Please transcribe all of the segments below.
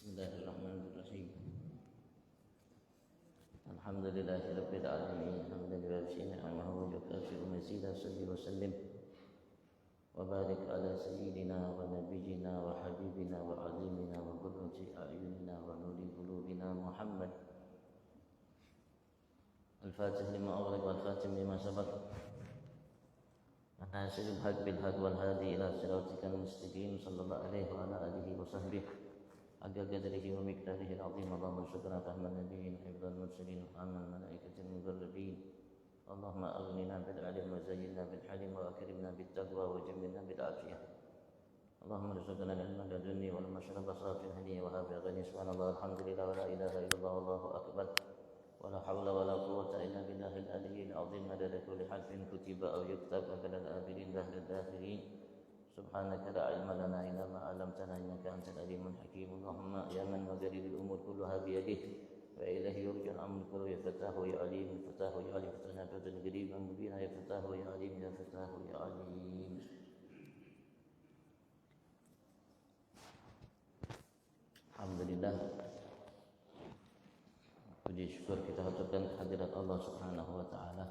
Bismillahirrahmanirrahim. Alhamdulillahirabbil alamin. Hamdan yuwafi ni'amahu wa yukafi'u mazida salli wa sallim wa barik ala sayyidina wa nabiyyina wa habibina wa alimina wa qurrati a'yunina wa nuri qulubina Muhammad al-fatih lima aghlaq wal khatim lima sabaq nasirul haq bil haq wal hadi ila siratikal mustaqim sallallahu alaihi wa ala alihi wa sahbihi Agak qadrihi wa miqdarihi al-azim. Allahumma syukran fahman nabiyyin hifdzal mursalin aman malaikatil muqarrabin. Allahumma aghnina bil alim wa zayyinna bil halim wa akrimna bit taqwa wa jammilna bil afiyah. Allahumma rizqna ilman ladunni wal mashraba safin hani wa habi ghani subhanallah alhamdulillah wa la ilaha illallah wallahu akbar. Wa la hawla wa la quwwata illa billahil aliyyil azim. Madada kulli harfin kutiba aw yuktab abadal abidin bahdal dakhirin. Subhanaka la ilma lana illa ma 'allamtana innaka antal alimul hakim. Allahumma ya man magharibil umur kulluha bi yadihi wa ilayhi yurja'ul amru kullu ya fatahu ya alim fatahu ya alim fatana fatan qariban mubina ya fatahu ya alim ya fatahu ya alim. Alhamdulillah, puji syukur kita haturkan kehadirat Allah Subhanahu wa taala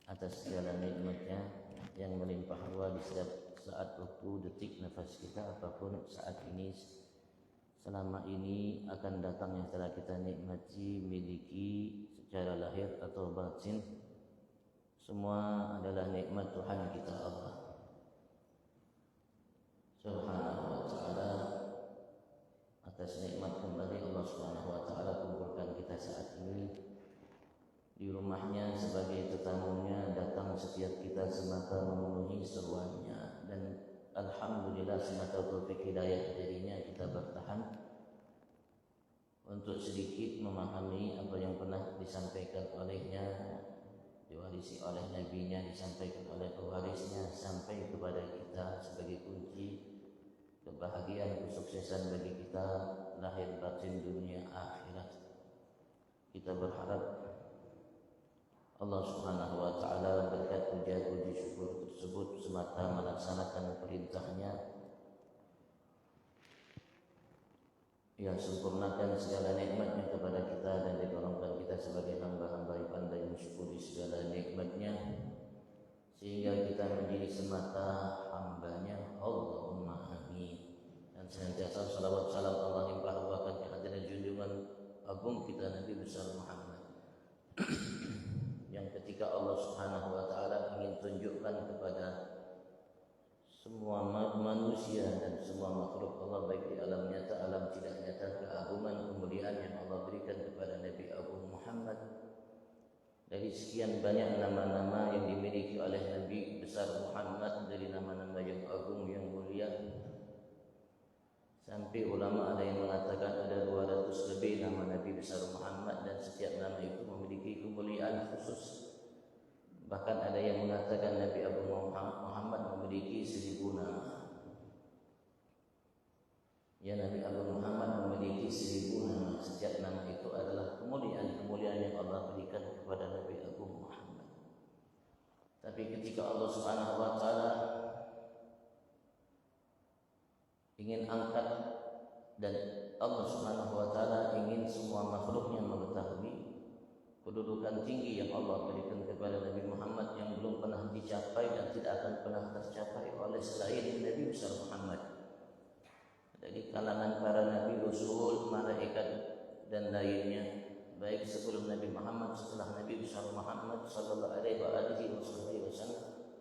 atas segala nikmatnya yang melimpah ruah di setiap saat, waktu, detik, nafas kita, apapun saat ini, selama ini akan datang yang telah kita nikmati, miliki secara lahir atau batin, semua adalah nikmat Tuhan kita Allah Subhanahu wa ta'ala. Atas nikmat kembali Allah Subhanahu wa ta'ala kumpulkan kita saat ini di rumahnya sebagai tetamunya, datang setiap kita semata memenuhi seruannya, dan alhamdulillah semata taufik hidayah darinya kita bertahan untuk sedikit memahami apa yang pernah disampaikan olehnya, diwarisi oleh nabinya, disampaikan oleh pewarisnya sampai kepada kita sebagai kunci kebahagiaan, kesuksesan bagi kita lahir batin dunia akhirat. Kita berharap Allah Subhanahu wa ta'ala berkat puji syukur tersebut semata melaksanakan perintahnya yang sempurnakan segala nikmatnya kepada kita dan digolongkan kita sebagai hamba-hamba yang pandai mensyukuri segala nikmatnya sehingga kita menjadi semata hambanya. Allahumma amin. Dan senantiasa salawat salam Allah limpah ruahkan kehadiran junjungan agung kita Nabi besar Muhammad yang ketika Allah Subhanahu wa ta'ala ingin tunjukkan kepada semua manusia dan semua makhluk Allah baik di alam nyata, alam tidak nyata, keagungan kemuliaan yang Allah berikan kepada Nabi Agung Muhammad. Dari sekian banyak nama-nama yang dimiliki oleh Nabi besar Muhammad, dari nama-nama yang agung, yang mulia, sampai ulama ada yang mengatakan ada 200 lebih nama Nabi besar Muhammad dan setiap nama itu memiliki kemuliaan khusus. Bahkan ada yang mengatakan Nabi Abu Muhammad memiliki 1000 nama. Ya, Nabi Abu Muhammad memiliki 1000 nama. Setiap nama itu adalah kemuliaan yang Allah berikan kepada Nabi Abu Muhammad. Tapi ketika Allah Subhanahu wa ta'ala ingin angkat dan Allah Subhanahu wa ta'ala ingin semua makhluknya mengetahui kedudukan tinggi yang Allah berikan kepada Nabi Muhammad yang belum pernah dicapai dan tidak akan pernah tercapai oleh selain Nabi besar Muhammad. Dari kalangan para nabi, rasul, malaikat dan lainnya, baik sebelum Nabi Muhammad, setelah Nabi besar Muhammad sallallahu alaihi wasallam,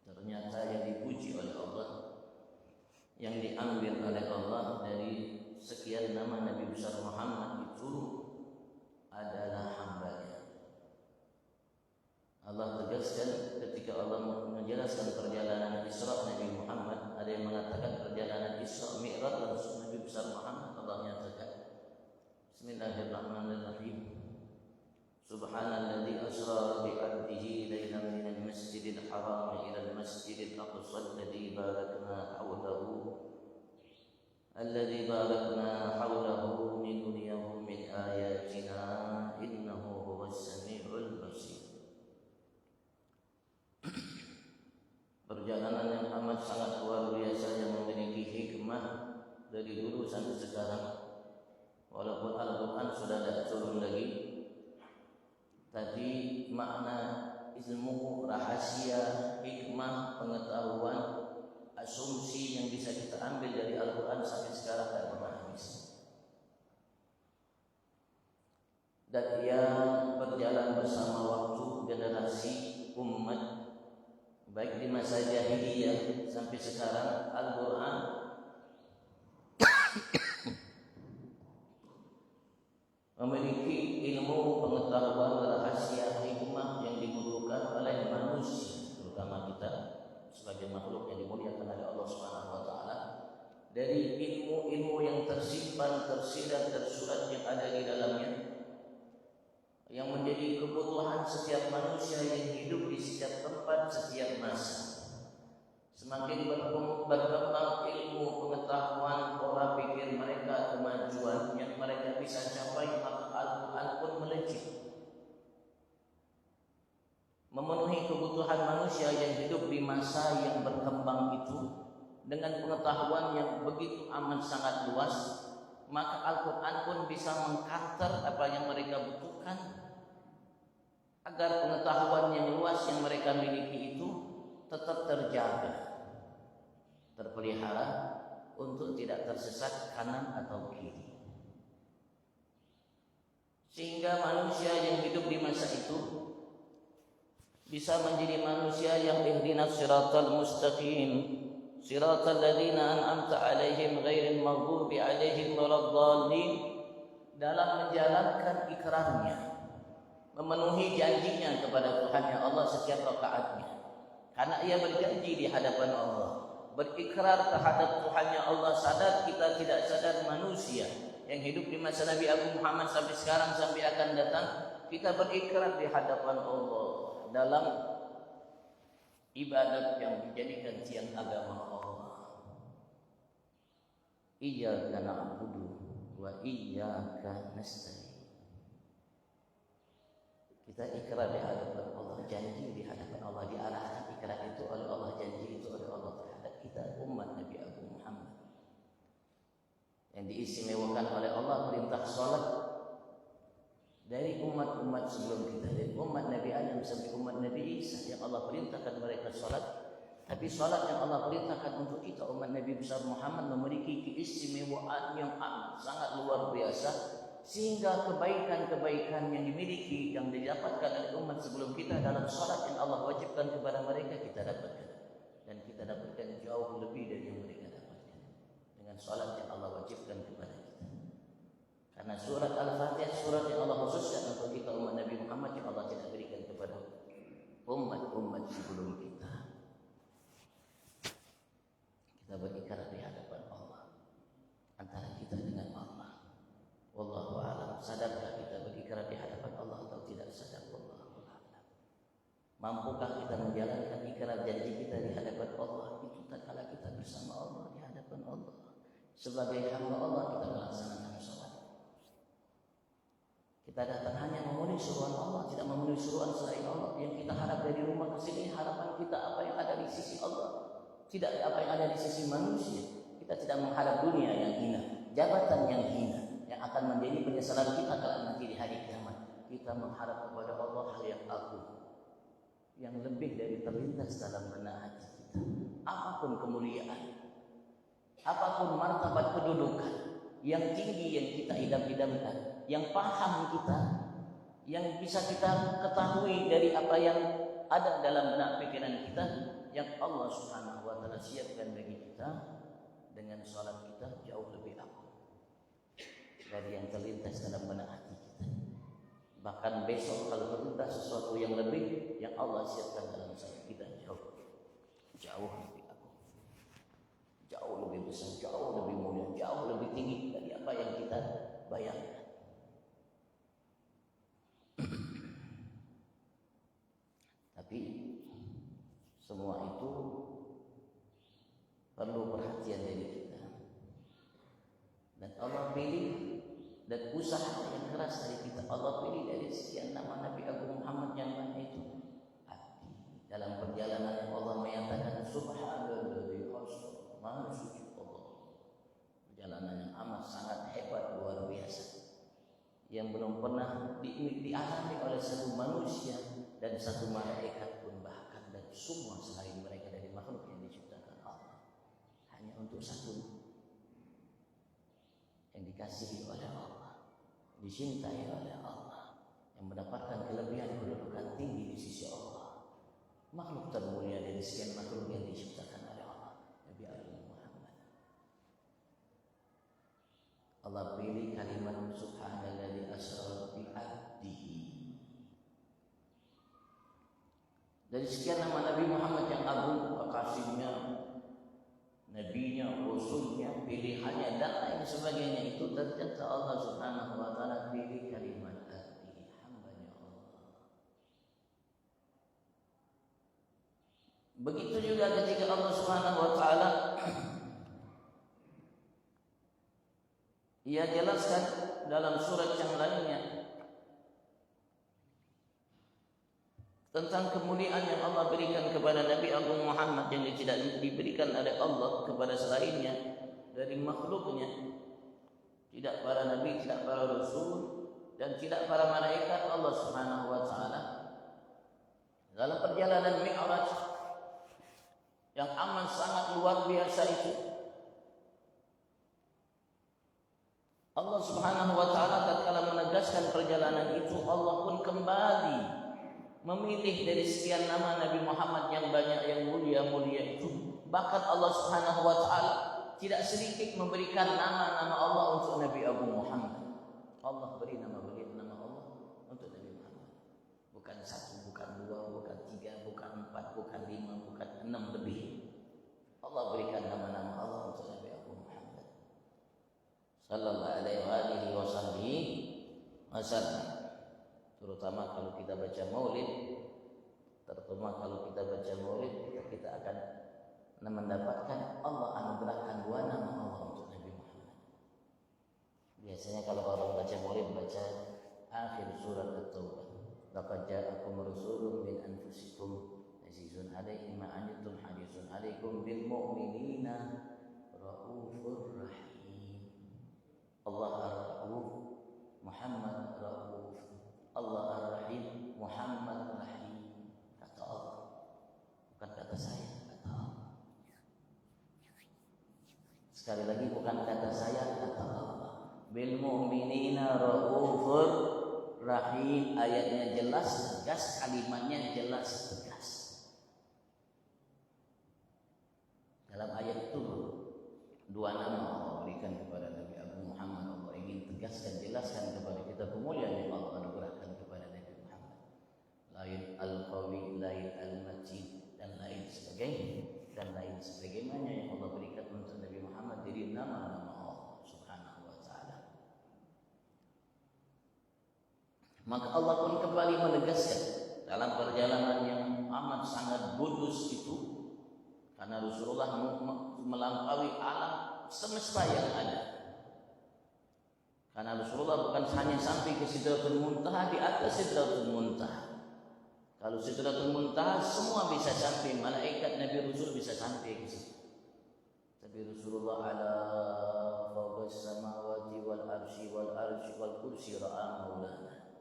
ternyata yang dipuji oleh Allah, yang diambil oleh Allah dari sekian nama Nabi besar Muhammad itu adalah hambanya. Allah tegaskan ketika Allah menjelaskan perjalanan Isra Nabi Muhammad, ada yang mengatakan perjalanan Isra Mi'raj langsung Nabi besar Muhammad. Allah nyatakan Bismillahirrahmanirrahim. Subhanalladzi asra bi 'abdihi lailan minal masjidil haram ila al-masjidil aqsa alladzi barakna hawlahu linuriyahu min ayatina innahu huwas samiul basir. Perjalanan yang amat sangat luar biasa yang memiliki hikmah dari dulu sampai sekarang, walaupun Al-Quran sudah tidak turun lagi, tapi makna ilmu, rahasia, hikmah, pengetahuan, asumsi yang bisa kita ambil dari Al-Quran sampai sekarang tidak pernah habis. Dan yang berjalan bersama waktu, generasi umat, baik di masa jahiliyah sampai sekarang, Al-Quran memiliki ilmu, pengetahuan, rahasia, hikmah yang dibutuhkan oleh manusia, terutama kita sebagai makhluk yang dimuliakan oleh Allah Subhanahu wa taala, dari ilmu-ilmu yang tersimpan, tersirat, tersurat yang ada di dalamnya, yang menjadi kebutuhan setiap manusia yang hidup di setiap tempat, setiap masa. Semakin berkembang ilmu, pengetahuan, pola pikir mereka, kemajuan yang mereka bisa capai, maka Al-Quran pun melejit, memenuhi kebutuhan manusia yang hidup di masa yang berkembang itu dengan pengetahuan yang begitu amat sangat luas. Maka Al-Quran pun bisa mengcounter apa yang mereka butuhkan, agar pengetahuan yang luas yang mereka miliki itu tetap terjaga, terpelihara, untuk tidak tersesat kanan atau kiri. Sehingga manusia yang hidup di masa itu bisa menjadi manusia yang ihdinas siratal mustaqim, siratal ladzina an'amta 'alaihim ghairil maghdubi 'alaihim waladdallin, dalam menjalankan ikrarnya, memenuhi janjinya kepada Tuhannya Allah setiap rakaatnya. Karena ia berjanji di hadapan Allah, berikrar terhadap Tuhannya Allah, sadar kita tidak sadar manusia yang hidup di masa Nabi Agung Muhammad sampai sekarang sampai akan datang, kita berikrar di hadapan Allah dalam ibadat yang dijadikan tiang agama Allah. Iyyaka na'budu wa iyyaka nasta'in. Kita ikrar di hadapan Allah, janji di hadapan Allah, diarahkan ikrar itu oleh Allah, janji itu oleh Allah terhadap kita umat Nabi Agung Muhammad, yang diistimewakan oleh Allah perintah salat dari umat-umat sebelum kita, dari umat Nabi Adam sampai umat Nabi Isa, yang Allah perintahkan mereka salat. Tapi salat yang Allah perintahkan untuk kita umat Nabi besar Muhammad memiliki keistimewaan yang amat sangat luar biasa, sehingga kebaikan-kebaikan yang dimiliki, yang didapatkan oleh umat sebelum kita dalam salat yang Allah wajibkan kepada mereka, kita dapatkan, dan kita dapatkan jauh lebih dari yang mereka dapatkan dengan salat yang Allah wajibkan kepada kita. Karena surat Al-Fatihah, surat yang Allah khususkan untuk kita umat Nabi Muhammad, yang Allah tidak berikan kepada umat-umat sebelum kita. Kita berikrar di hadapan Allah, antara kita dengan Allah. Wallahu a'lam. Sadarkah kita berikrar di hadapan Allah atau tidak sadar? Wallahu a'lam. Mampukah kita menjalankan ikrar janji kita di hadapan Allah itu tatkala kita bersama Allah di hadapan Allah? Sebagai hamba Allah kita melaksanakan sholat. Kita datang hanya memenuhi suruhan Allah, tidak memenuhi suruhan selain Allah. Yang kita harap dari rumah ke sini, harapan kita apa yang ada di sisi Allah, tidak apa yang ada di sisi manusia. Kita tidak mengharap dunia yang hina, jabatan yang hina, yang akan menjadi penyesalan kita kalau nanti di hari kiamat. Kita mengharap kepada Allah hal yang agung, yang lebih dari terlintas dalam benak hati kita. Apapun kemuliaan, apapun martabat kedudukan yang tinggi yang kita idam-idamkan, yang paham kita, yang bisa kita ketahui dari apa yang ada dalam benak pikiran kita, yang Allah Subhanahu wa taala siapkan bagi kita, dengan salat kita jauh lebih agung dari yang terlintas dalam benak hati kita. Bahkan besok kalau terlintas sesuatu yang lebih, yang Allah siapkan dalam salat kita jauh lebih agung, jauh lebih besar, jauh lebih mulia, jauh lebih tinggi dari apa yang kita bayangkan. Tapi semua itu perlu perhatian dari kita, dan Allah pilih, dan usaha yang keras dari kita. Allah pilih dari sekian nama Nabi Agung Muhammad yang mana itu hati. Dalam perjalanan Allah menyatakan Subhanallah, Maha suci Allah, perjalanan yang amat sangat hebat, luar biasa, yang belum pernah dialami oleh satu manusia dan satu malaikat pun, bahkan dan semua selain mereka dari makhluk yang diciptakan Allah. Hanya untuk satu yang dikasihi oleh Allah, dicintai oleh Allah, yang mendapatkan kelebihan kedudukan tinggi di sisi Allah, makhluk termulia dari sekian makhluk yang diciptakan oleh Allah, Nabi Agung Muhammad. Allah pilih kalimat subhanalladzi asra bi abdihi. Dari sekian nama Nabi Muhammad yang agung, kekasihnya, nabinya, rasulnya, pilihannya dan lain sebagainya, itu ternyata Allah Subhanahu wa taala pilih kalimat abdihi, hambanya Allah. Begitu juga ketika Allah Subhanahu wa taala Ia jelaskan dalam surat yang lainnya tentang kemuliaan yang Allah berikan kepada Nabi Agung Muhammad yang tidak diberikan oleh Allah kepada selainnya dari makhluknya, tidak para nabi, tidak para rasul, dan tidak para malaikat. Allah Subhanahu wa taala dalam perjalanan Mi'raj yang amat sangat luar biasa itu, Allah Subhanahu wa taala tatkala menegaskan perjalanan itu, Allah pun kembali memilih dari sekian nama Nabi Muhammad yang banyak, yang mulia-mulia itu. Bahkan Allah Subhanahu wa taala tidak sedikit memberikan nama-nama Allah untuk Nabi Agung Muhammad. Allah beri nama Allah untuk Nabi Muhammad. Bukan satu, bukan dua, bukan tiga, bukan empat, bukan lima, bukan enam lebih. Allah berikan nama-nama Allah untuk Nabi Agung Muhammad sallallahu alaihi wasallam. Terutama kalau kita baca maulid, kita akan mendapatkan Allah anugerahkan dua nama Allah untuk Nabi Muhammad. Biasanya kalau orang baca maulid, baca akhir surat At-Taubah, laqad ja'akum rasulun min anfusikum azizun 'alaihi ma 'anittum harisun 'alaikum bil mu'minina raufur rahim. Allah ar-Rauf, Muhammad Rauf. Allah ar-Rahim, Muhammad Rahim. Kata Allah, bukan kata saya, kata Allah. Sekali lagi, bukan kata saya, kata Allah. Bil mu'minina raufur rahim. Ayatnya jelas, tegas, kalimatnya jelas, tegas. Dalam ayat itu dua nama Allah berikan kepada Nabi Agung Muhammad. Allah ingin tegaskan, jelaskan kepada kita kemuliaan yang Allah anugerahkan kepada Nabi Muhammad. Lain al-qawi, lain al-matin, dan lain sebagainya yang Allah berikan untuk Nabi Muhammad dari nama-nama Allah Subhanahu wa taala. Maka Allah pun kembali menegaskan dalam perjalanan yang amat sangat kudus itu, karena Rasulullah melampaui alam semesta yang ada. Karena Rasulullah bukan hanya sampai ke Sidratul Muntaha, di atas Sidratul Muntaha. Kalau Sidratul Muntaha semua bisa sampai, malaikat, Nabi, Rasul bisa sampai ke situ. Tapi Rasulullah ala fawqas samawati wal arsy wal kursi ra'a maulana.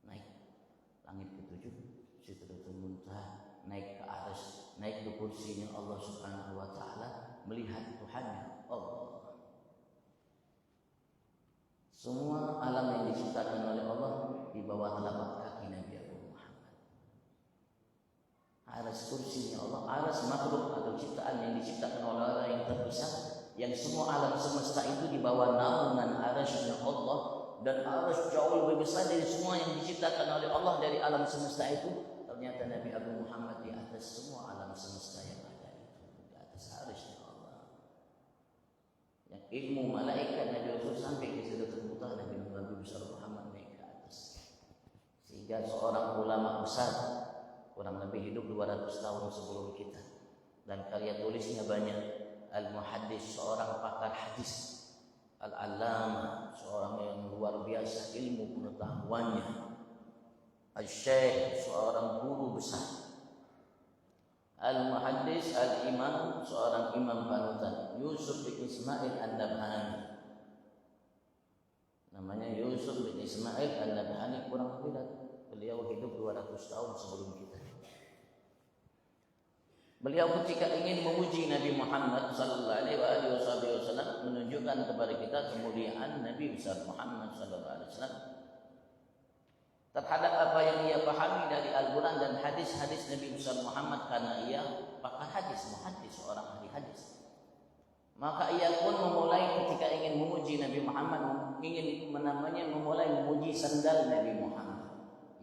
Naik langit ketujuh, Sidratul Muntaha, naik ke arsy, naik ke kursinya Allah Subhanahu wa taala, melihat Tuhannya Allah. Semua alam yang diciptakan oleh Allah di bawah telapak kaki Nabi Agung Muhammad. Aras kursinya Allah, aras makhluk atau ciptaan yang diciptakan oleh Allah yang terpisah, yang semua alam semesta itu di bawah naungan arasnya Allah, dan aras jauh lebih besar dari semua yang diciptakan oleh Allah dari alam semesta itu. Ternyata Nabi Agung Muhammad di atas semua alam semesta yang ada itu, di atas arasnya Allah. Yang ilmu malaikat Nabi Rasul sampai ke Sidratul Muntaha, Nabi besar Muhammad naik ke atas. Sehingga seorang ulama besar, kurang lebih hidup 200 tahun sebelum kita, dan karya tulisnya banyak, Al-Muhaddis, seorang pakar hadis, Al-Allamah, seorang yang luar biasa ilmu pengetahuannya, Al-Syekh, seorang guru besar, Al-Muhaddis, Al-Imam, seorang imam panutan, Yusuf Yusuf bin Ismail An-Nabhani. Namanya Yusuf bin Ismail An-Nabhani, kurang lebih beliau hidup 200 tahun sebelum kita. Beliau ketika ingin memuji Nabi Muhammad sallallahu alaihi wasallam, menunjukkan kepada kita kemuliaan Nabi besar Muhammad sallallahu alaihi wasallam terhadap apa yang ia pahami dari Al-Quran dan hadis-hadis Nabi besar Muhammad, karena ia pakar hadis, muhaddis, seorang ahli hadis. Maka ia pun memulai ketika ingin memuji Nabi Muhammad, ingin memulai memuji sandal Nabi Muhammad.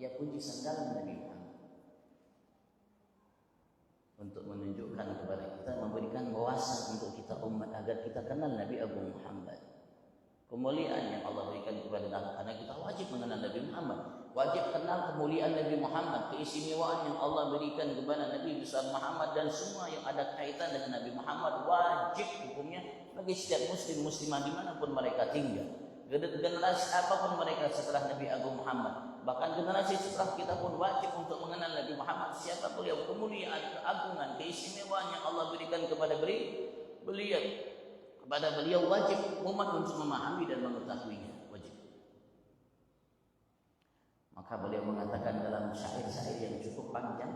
Ia puji sandal Nabi Muhammad untuk menunjukkan kepada kita, memberikan wawasan untuk kita umat agar kita kenal Nabi Abu Muhammad. Kemuliaan yang Allah berikan kepada kita, karena kita wajib mengenal Nabi Muhammad, wajib kenal kemuliaan Nabi Muhammad, keistimewaan yang Allah berikan kepada Nabi besar Muhammad, dan semua yang ada kaitan dengan Nabi Muhammad wajib hukumnya bagi setiap muslim muslimah dimanapun mereka tinggal. Generasi apapun mereka setelah Nabi Agung Muhammad, bahkan generasi setelah kita pun wajib untuk mengenal Nabi Muhammad. Siapa beliau, kemuliaan, keagungan, keistimewaan yang Allah berikan kepada beliau wajib umat untuk memahami dan mengetahuinya, wajib. Maka beliau mengatakan dalam syair-syair yang cukup panjang,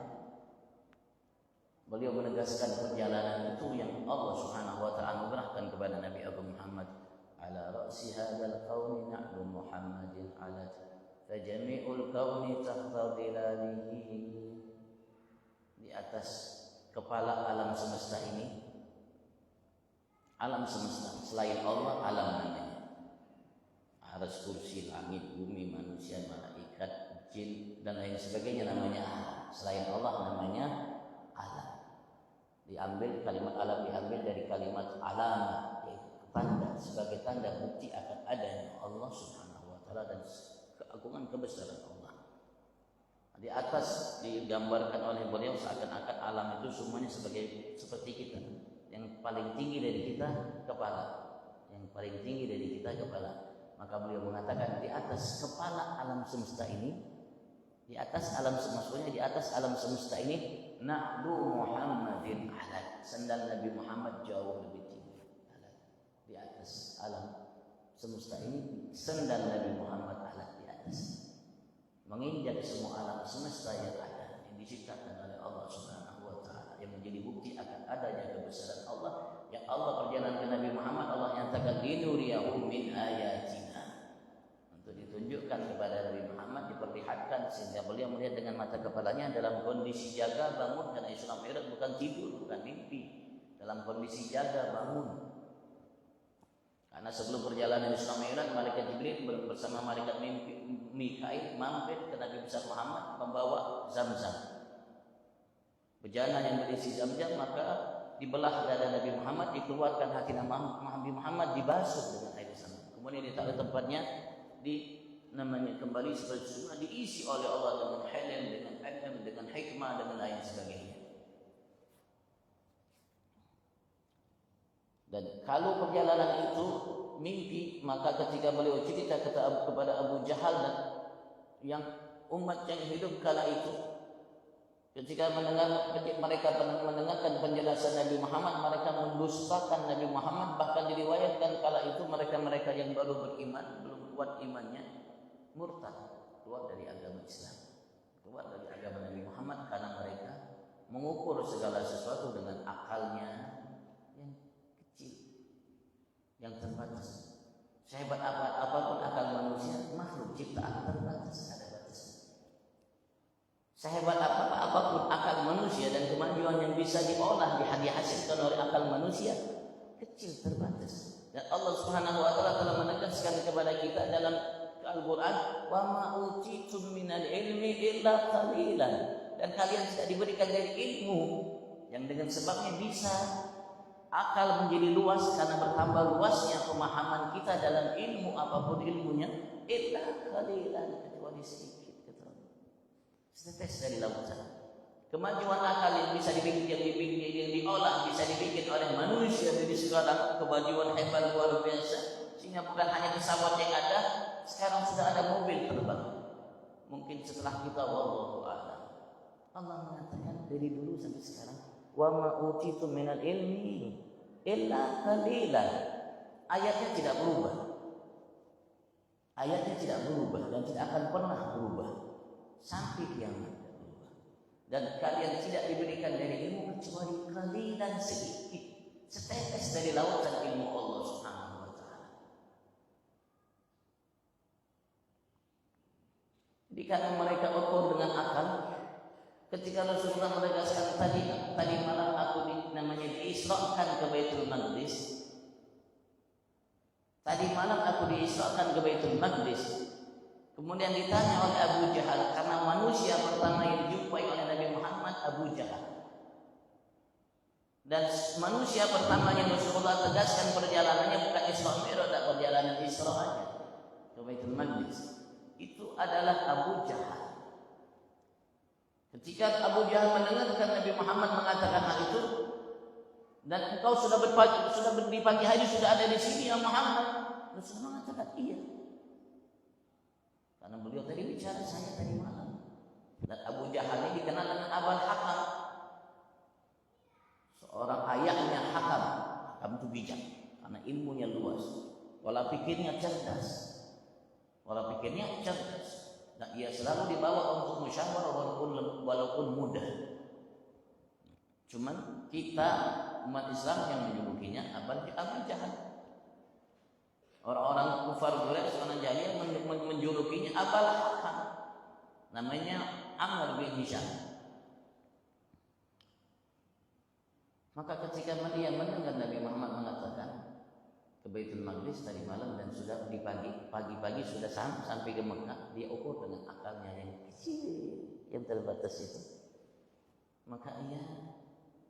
beliau menegaskan perjalanan itu yang Allah Subhanahu wa taala anugerahkan kepada Nabi Agung Muhammad. Ala ra'si hadzal qaumi na'lu Muhammadin alat fajami'ul qaumi tahta dhilalihi. Di atas kepala alam semesta ini, alam semesta selain Allah, alam namanya aras, kursi, langit, bumi, manusia, malaikat, jin dan lain sebagainya, namanya alam. Selain Allah namanya alam. Diambil kalimat alam, diambil dari kalimat alamat, tanda, sebagai tanda bukti akan adanya Allah Subhanahu wa taala dan keagungan kebesaran Allah. Di atas digambarkan oleh beliau seakan-akan alam itu semuanya seperti kita. Yang paling tinggi dari kita kepala, yang paling tinggi dari kita kepala. Maka beliau mengatakan di atas kepala alam semesta ini, di atas alam semesta, di atas alam semesta ini, na'lu Muhammadin alat, sandal Nabi Muhammad jauh lebih tinggi. Di atas alam semesta ini, sandal Nabi Muhammad alat di atas, menginjak semua alam semesta yang ada, yang diciptakan oleh Allah Subhanahu wa taala, yang menjadi bukti akan adanya kebesaran Allah. Yang Allah perjalankan Nabi Muhammad, Allah nyatakan linuriyahu min ayatina, untuk ditunjukkan kepada Nabi Muhammad, diperlihatkan sehingga beliau melihat dengan mata kepalanya dalam kondisi jaga bangun, karena Isra Mi'raj bukan tidur, bukan mimpi, dalam kondisi jaga bangun. Karena sebelum perjalanan Isra Mi'raj, malaikat Jibril bersama malaikat Mikail mampir ke Nabi besar Muhammad membawa Zam-Zam, bejana yang berisi Zam-Zam. Maka dibelah dada Nabi Muhammad, dikeluarkan hati Nabi Muhammad, dibasuh dengan air Zam-Zam, kemudian ditaruh tempatnya, kembali seperti semula, diisi oleh Allah dengan hilm, dengan ilm, dengan hikmah, dengan lain sebagainya. Dan kalau perjalanan itu mimpi, maka ketika beliau cerita kepada Abu Jahal dan yang umat yang hidup kala itu, ketika mereka mendengarkan penjelasan Nabi Muhammad, mereka mendustakan Nabi Muhammad. Bahkan diriwayatkan kala itu mereka yang baru beriman, belum kuat imannya, murtad, keluar dari agama Islam, keluar dari agama Nabi Muhammad, karena mereka mengukur segala sesuatu dengan akalnya yang terbatas. Sehebat apapun akal manusia, makhluk ciptaan terbatas, ada batasnya. Sehebat apapun akal manusia dan kemajuan yang bisa diolah, dihasilkan oleh akal manusia, kecil, terbatas. Dan Allah Subhanahu wa taala telah menegaskan kepada kita dalam Al-Qur'an, "Wa ma utitum minal ilmi illa qalilan." Dan kalian tidak diberikan dari ilmu yang dengan sebabnya bisa akal menjadi luas, karena bertambah luasnya pemahaman kita dalam ilmu apapun ilmunya, illa qalilan, kecuali sedikit, setetes dari lautan. Kemajuan akal yang bisa dibikin, yang diolah, bisa dibikin oleh manusia dari sekarang, kemajuan hebat luar biasa, sehingga bukan hanya pesawat yang ada, sekarang sudah ada mobil terbang. Mungkin setelah kita, wallahu a'lam. Allah mengatakan dari dulu sampai sekarang, wa ma utitum minal ilmi illa qalilan. Ayatnya tidak berubah. Ayatnya tidak berubah dan tidak akan pernah berubah sampai kiamat. Dan kalian tidak diberikan dari ilmu kecuali qalilan, sedikit, setetes dari lautan ilmu Allah Subhanahu wa taala. Jadi karena mereka ukur dengan akal, ketika Rasulullah menegaskan tadi malam aku diisrakan ke Baitul Maqdis. Tadi malam aku diisrakan ke Baitul Maqdis. Kemudian ditanya oleh Abu Jahal, karena manusia pertama yang dijumpai oleh Nabi Muhammad Abu Jahal. Dan manusia pertama yang Rasulullah tegaskan perjalanannya bukan Isra Mi'raj, dan perjalanan Isra aja ke Baitul Maqdis. Itu adalah Abu Jahal. Ketika Abu Jahal mendengarkan Nabi Muhammad mengatakan hal itu, dan engkau sudah di pagi hari sudah ada di sini ya Muhammad, Rasulullah mengatakan iya. Karena beliau tadi bicara saya tadi malam. Dan Abu Jahal ini dikenal dengan Abul Hakam, seorang ayahnya Hakam. Hakam itu bijak karena ilmunya luas, pola pikirnya cerdas. Dan ia selalu dibawa untuk musyawarah walaupun mudah. Cuman kita umat Islam yang menjulukinya Abu Jahal. Orang-orang kufar Quraisy, orang jahiliyah menjulukinya Abul Hakam. Namanya Amr bin Hisham. Maka ketika dia mendengar Nabi Muhammad mengatakan ke Baitul Maqdis tadi malam dan sudah di pagi-pagi sudah sampai ke Mekah, dia ukur dengan akalnya yang kecil, yang terbatas itu. Maka ia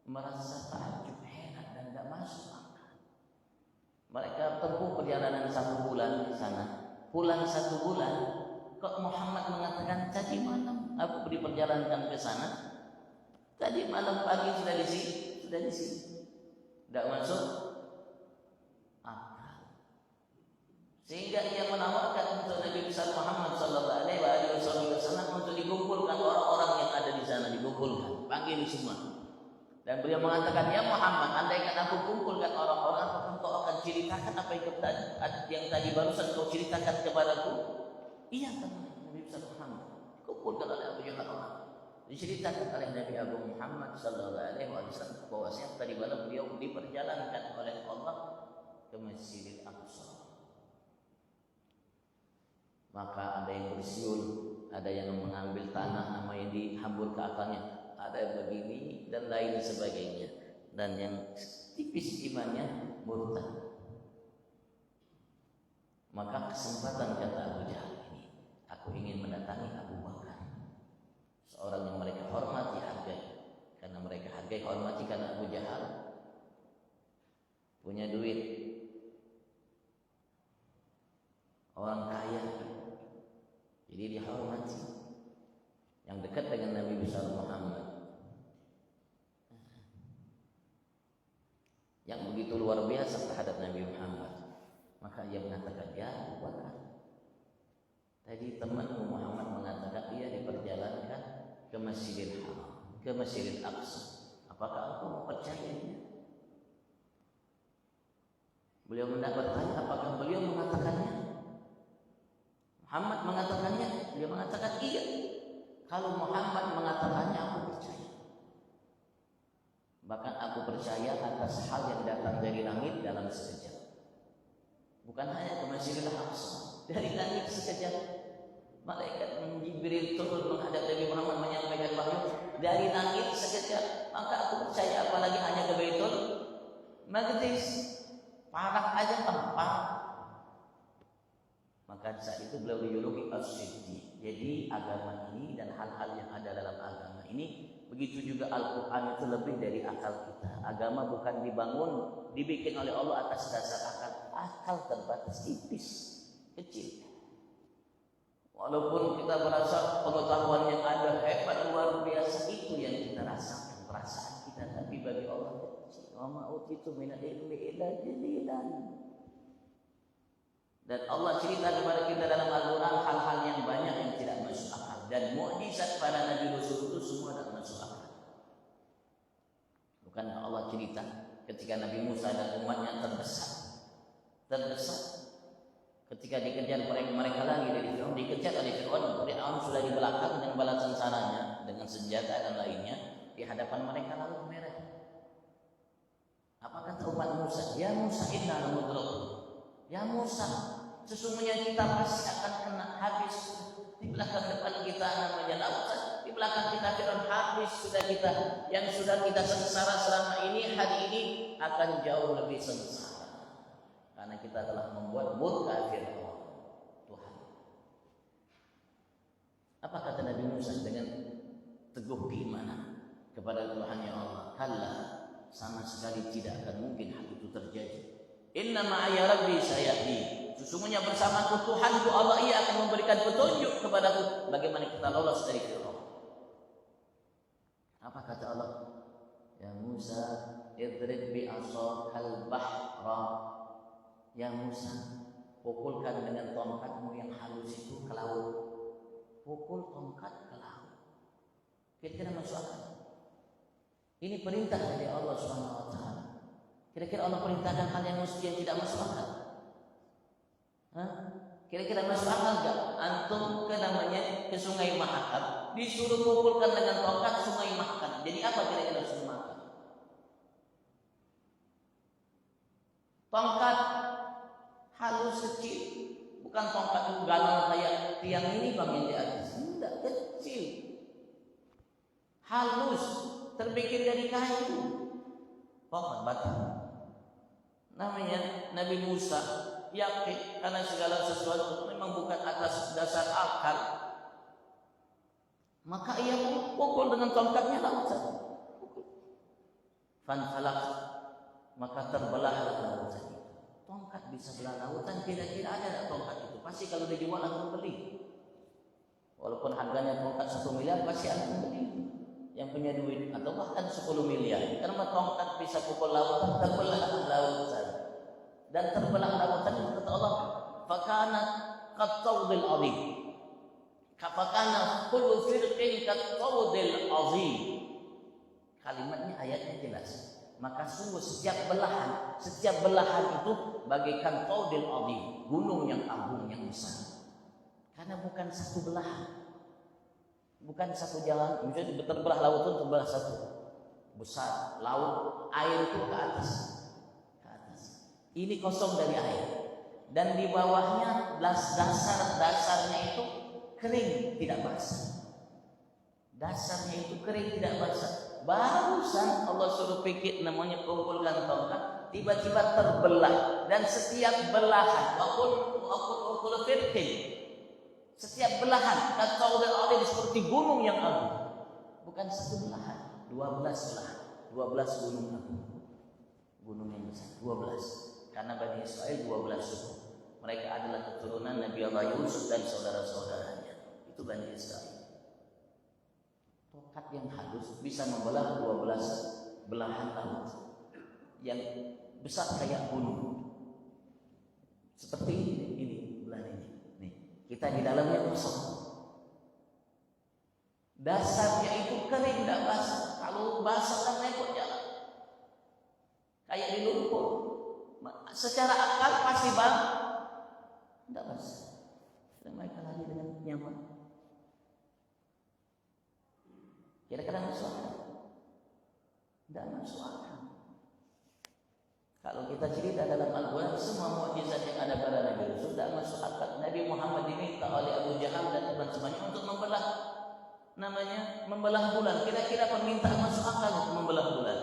merasa takjub, heran dan tidak masuk akal. Mereka tempuh perjalanan 1 bulan di sana, pulang 1 bulan, kok Muhammad mengatakan tadi malam aku diperjalankan ke sana, tadi malam pagi sudah di sini, tidak masuk akal. Sehingga ia menawarkan untuk Nabi besar Muhammad Sallallahu Alaihi Wasallam untuk dikumpulkan orang-orang yang ada di sana, dikumpulkan, panggil semua. Dan beliau mengatakan, ya Muhammad, andaikan aku kumpulkan orang-orang, apakah kau akan ceritakan apa yang tadi barusan kau ceritakan kepadaku? Iya, kan Nabi besar Muhammad. Kumpulkan oleh Abu Jahal orang. Diceritakan oleh Nabi Abu Muhammad Sallallahu Alaihi Wasallam bahwasanya tadi malam beliau diperjalankan oleh Allah ke Masjidil Aqsa. Maka ada yang bersiul, ada yang mengambil tanah nama yang dihambur ke akalnya, ada yang begini dan lain sebagainya. Dan yang tipis imannya murtad. Maka kesempatan kata Abu Jahal ini, aku ingin mendatangi Abu Bakar, seorang yang mereka hormati, hargai. Karena mereka hargai, hormati karena Abu Jahal punya duit, orang kaya, jadi dihormati. Yang dekat dengan Nabi besar Muhammad, yang begitu luar biasa terhadap Nabi Muhammad. Maka ia mengatakan, ya Abu Bakar, tadi temanmu Muhammad mengatakan ia diperjalankan ke Masjidil Haram, ke Masjidil Aqsa. Apakah engkau mau percayanya? Beliau bertanya, apakah beliau mengatakannya? Muhammad mengatakannya? Dia mengatakan iya. Kalau Muhammad mengatakannya, aku percaya. Bahkan aku percaya atas hal yang datang dari langit dalam sekejap. Bukan hanya ke Masjidil Aqsa, dari langit sekejap. Malaikat Jibril turun menghadap Nabi Muhammad menyampaikan wahyu dari langit sekejap. Maka aku percaya, apalagi hanya ke Baitul Maqdis. Parah aja tanpa. Maka saat itu beliau dijuluki As-Siddiq. Jadi agama ini dan hal-hal yang ada dalam agama ini, begitu juga Al-Quran itu lebih dari akal kita. Agama bukan dibikin oleh Allah atas dasar akal. Akal terbatas, tipis, kecil. Walaupun kita merasa pengetahuan yang ada hebat, luar biasa, itu yang kita rasakan, perasaan kita. Tapi bagi Allah kecil. Wa ma utitu minal ilmi illa jalilan. Dan Allah cerita kepada kita dalam Al-Quran hal-hal yang banyak yang tidak masuk akal. Dan mukjizat para Nabi Rasul itu semua tidak masuk akal. Bukan Allah cerita ketika Nabi Musa dan umatnya terdesak ketika dikejar mereka lagi dari Fir'aun, dikejar oleh Fir'aun sudah di belakang dengan bala tentaranya dengan senjata dan lainnya, di hadapan mereka lalu merah. Apa kata umat Musa? Ya Musa, inna lamudrak. Ya Musa, sesungguhnya kita pasti akan kena habis. Di belakang depan kita namanya lautan, di belakang kita Fir'aun habis sudah kita, yang sudah kita sengsara selama ini, hari ini akan jauh lebih sengsara karena kita telah membuat murka Fir'aun Tuhan. Apa kata Nabi Musa dengan teguh keimanan kepada Tuhan ya Allah? Kalla, sama sekali tidak akan mungkin hal itu terjadi. Inna ma'aya rabbi sayahdi. Sesungguhnya bersamaku Tuhanku Allah, ia akan memberikan petunjuk kepadaku bagaimana kita lolos dari Fir'aun. Apa kata Allah? Ya Musa, idrib bi asakal bahra. Ya Musa, pukulkan dengan tongkatmu yang halus itu ke laut. Pukul tongkat ke laut. Kira-kira masuk akal? Ini perintah dari Allah Subhanahu wa taala. Kira-kira Allah perintahkan hal yang tidak masuk akal? Kira-kira masuk akal enggak? Antum ke Sungai Mahakam, disuruh pukulkan dengan tongkat Sungai Mahakam. Jadi apa kira-kira Sungai Mahakam? Tongkat halus kecil, bukan tongkat ganal kayak tiang ini bang yang di atas. Tidak, kecil, halus, terbikin dari kayu, pohon batang. Namanya Nabi Musa yakin karena segala sesuatu memang bukan atas dasar akal, maka ia pukul dengan tongkatnya lautan. Fanfalaq, maka terbelahlah lautan. Tongkat bisa belah lautan, kira-kira ada tak tongkat itu? Pasti kalau dijual akan beli. Walaupun harganya tongkat 1 miliar pasti akan beli. Yang punya duit atau bahkan 10 miliar. Karena tongkat bisa pukul lautan, terbelah lautan. Dan terbelah lautan kata Allah, fakana qattawdil azim. Fakana kullu firqin qattawdil azim. Kalimatnya ayatnya jelas. Maka sungguh setiap belahan itu bagaikan qaudil azim, gunung yang agung yang besar. Karena bukan satu belahan, bukan satu jalan, misalnya terbelah laut itu terbelah satu besar laut, air itu ke atas. Ini kosong dari air, dan di bawahnya dasarnya itu kering tidak basah. Dasarnya itu kering tidak basah. Barusan Allah suruh pikir namanya kumpulkan tongkat, tiba-tiba terbelah, dan setiap belahan wakul firqin, setiap belahan kata Allah seperti gunung yang agung. Bukan satu belahan, 12 belahan, 12 gunung agung, gunung yang besar, 12. Karena Bani Israel 12 suku. Mereka adalah keturunan Nabi Allah Yusuf dan saudara-saudaranya. Itu Bani Israel. Tongkat yang halus bisa membelah 12 belahan laut yang besar kayak gunung. Seperti ini belahan ini. Nih, kita di dalamnya kosong. Dasarnya itu kering, tidak basah. Kalau basah kan repot jalan. Kayak di lumpur. Secara akal pasti bang, tidak basah. Dan mereka lari dengan nyaman. Kira-kira masuk akal? Tidak masuk akal. Kalau kita cerita dalam Al-Quran, semua mukjizat yang ada pada Nabi Yusuf tidak masuk akal. Nabi Muhammad diminta oleh Abu Jahal dan teman-temannya untuk membelah bulan. Kira-kira permintaan masuk akal untuk membelah bulan?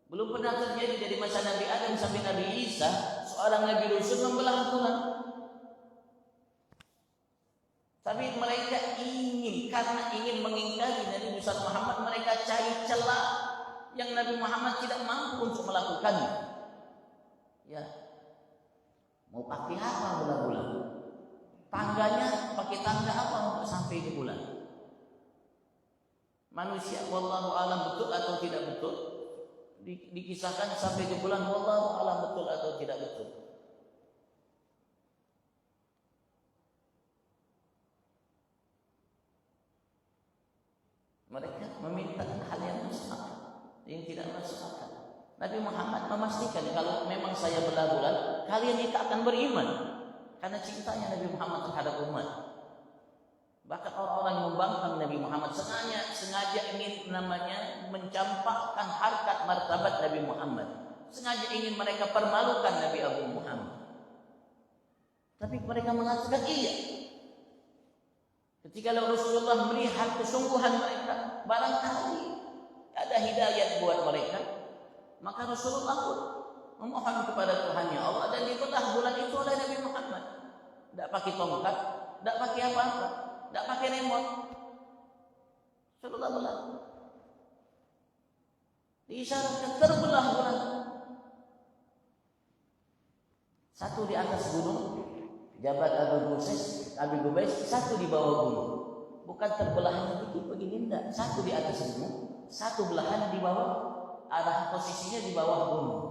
Belum pernah terjadi dari masa Nabi Adam sampai Nabi Isa seorang Nabi Yusuf membelah bulan. Tapi mereka karena ingin mengingkari Nabi Muhammad, mereka cari celah yang Nabi Muhammad tidak mampu untuk melakukannya. Ya, mau pakai apa bulan-bulan? Tangganya pakai tangga apa untuk sampai ke bulan? Manusia, wallahu alam betul atau tidak betul? Dikisahkan sampai ke bulan, wallahu alam betul atau tidak betul. Mereka meminta hal yang masuk akal, yang tidak masuk akal. Nabi Muhammad memastikan kalau memang saya belah bulan, kalian itu akan beriman karena cintanya Nabi Muhammad terhadap umat. Bahkan orang-orang yang membangkang Nabi Muhammad sengaja ingin mencampakkan harkat martabat Nabi Muhammad. Sengaja ingin mereka permalukan Nabi Abu Muhammad. Tapi mereka mengatakan iya. Ketika Rasulullah melihat kesungguhan mereka, barangkali ada hidayat buat mereka, maka Rasulullah pun memohon kepada Tuhannya Allah dan dibelah bulan itu oleh Nabi Muhammad. Tidak pakai tongkat, tidak pakai apa-apa, tidak pakai remote. Rasulullah belah. Diisyaratkan terbelah bulan. Satu di atas gunung, Jabat Abu Gubais, satu di bawah gunung. Bukan terbelahnya dikit begini, enggak. Satu di atas gunung, satu belahan di bawah, arah posisinya di bawah gunung.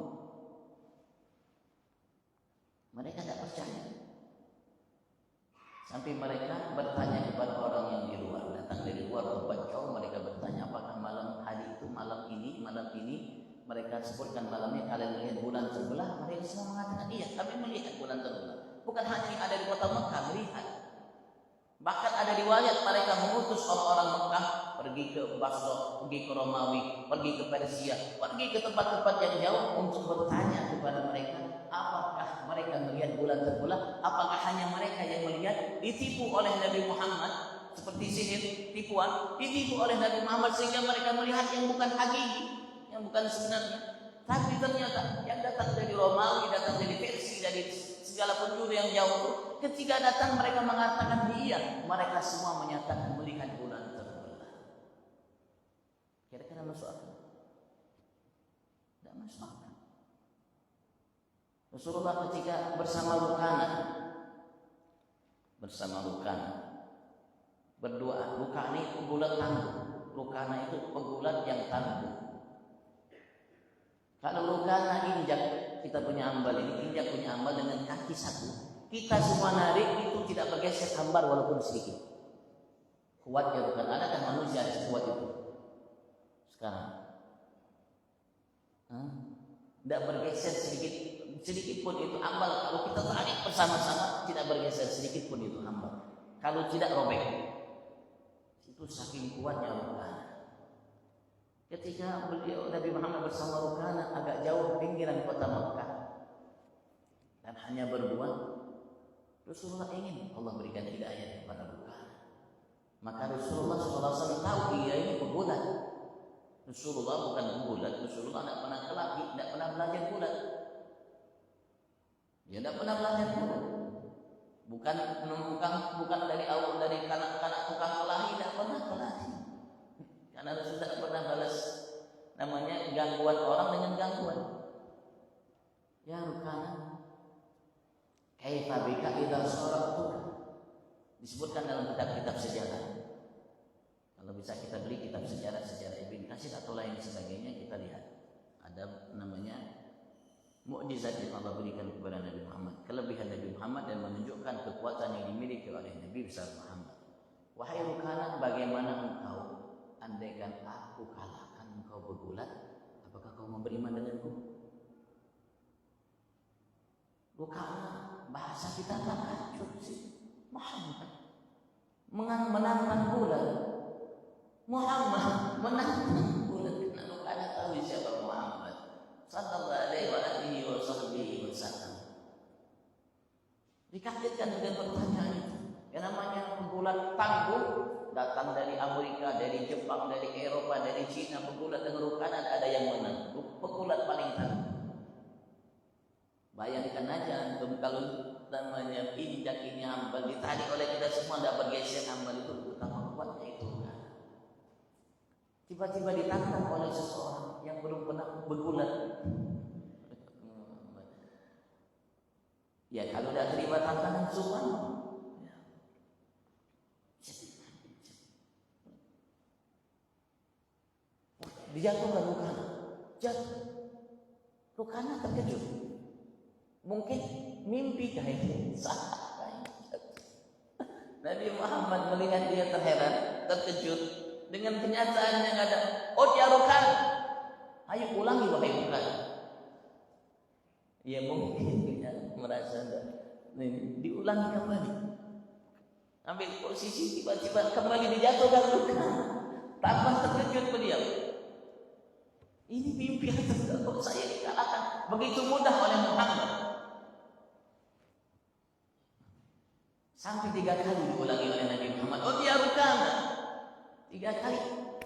Mereka tidak percaya. Sampai mereka bertanya kepada orang yang di luar, datang dari luar tempat jauh, mereka bertanya apakah malam hari itu, malam ini mereka sebutkan malamnya kalian melihat bulan terbelah. Mereka semua mengatakan iya, kami melihat bulan terbelah. Bukan hanya yang ada di kota Mekah melihat. Bahkan ada riwayat mereka mengutus orang-orang Mekah pergi ke Basra, pergi ke Romawi, pergi ke Persia, pergi ke tempat-tempat yang jauh untuk bertanya kepada mereka, apakah mereka melihat bulan terbelah? Apakah hanya mereka yang melihat? Ditipu oleh Nabi Muhammad seperti sihir, tipuan, ditipu oleh Nabi Muhammad sehingga mereka melihat yang bukan hakiki, yang bukan sebenarnya. Tapi ternyata yang datang dari Romawi, datang dari Persia, dari segala penjuru yang jauh, ketika datang mereka mengatakan iya, mereka semua menyatakan melihat bulan terbelah. Kira-kira masuk akal? Tidak masuk akal. Rasulullah ketika bersama Rukana berdoa. Rukana itu bulat tangguh. Rukana itu pegulat yang tangguh. Kalau Rukana injak, kita punya ambal ini, injak punya ambal dengan kaki satu, kita semua narik itu tidak bergeser hambar walaupun sedikit. Kuatnya Rukana, ada kan manusia sekuat itu sekarang? Tidak bergeser sedikit pun itu ambal. Kalau kita tarik bersama-sama tidak bergeser sedikit pun itu ambal. Kalau tidak robek. Itu saking kuatnya Rukana. Ketika beliau Nabi Muhammad bersama Rukana agak jauh pinggiran kota Mekah dan hanya berdua, Rasulullah ingin Allah berikan hidayah kepada Rukana. Maka Rasulullah SAW tahu dia ini pegulat. Rasulullah bukan pegulat. Rasulullah tidak pernah kelahi, tidak pernah belajar gulat. Dia tidak pernah belajar gulat. Bukan dari awal, dari kanak-kanak tukang kelahi, tidak pernah kelahi. Karena Rasul tidak pernah balas gangguan orang dengan gangguan. Ya Rukana, kaifa bika idza saratuka, disebutkan dalam kitab-kitab sejarah. Kalau bisa kita beli kitab sejarah Ibn Katsir atau lain sebagainya, kita lihat ada mukjizat yang Allah berikan kepada Nabi Muhammad, kelebihan Nabi Muhammad dan menunjukkan kekuatan yang dimiliki oleh Nabi besar Muhammad. Wahai Rukana, bagaimana engkau andaikan aku kalahkan engkau bergulat, apakah kau mau beriman denganku? Rukana, bahasa kita tak kacau sih. Muhammad menantang bulan. Muhammad menantang bulan. Karena Rukana tahu siapa Muhammad sallallahu alaihi wasallam. Dikagetkan dengan pertanyaan itu. Yang namanya bulan tangguh, datang dari Amerika, dari Jepang, dari Eropa, dari Cina, pegulat dengan Rukana ada yang menang. Pegulat paling tangguh. Bayangkan aja antum kalau namanya injak ini hambal ditarik oleh kita semua, tidak bergeser hambal itu, betapa kuatnya itu. Tiba-tiba ditantang oleh seseorang yang belum pernah bergulat. Ya kalau tidak terima tantangan subhanallah. Dijatuhkan Rukana, jatuh. Rukana terkejut. Mungkin mimpi kayaknya salah. Nabi Muhammad melihat dia terheran, terkejut dengan kenyataan yang ada. Oh ya Rukana, Ayo ulangi wahai Rukana. Ya mungkin ya, merasa diulangi kembali. Ambil posisi tiba-tiba kembali dijatuhkan Rukana. Tanpa terkejut beliau. Ini mimpi kok saya dikalahkan begitu mudah oleh Muhammad. Sampai 3 kali diulangi oleh Nabi Muhammad. Oh dia Rukana. 3 kali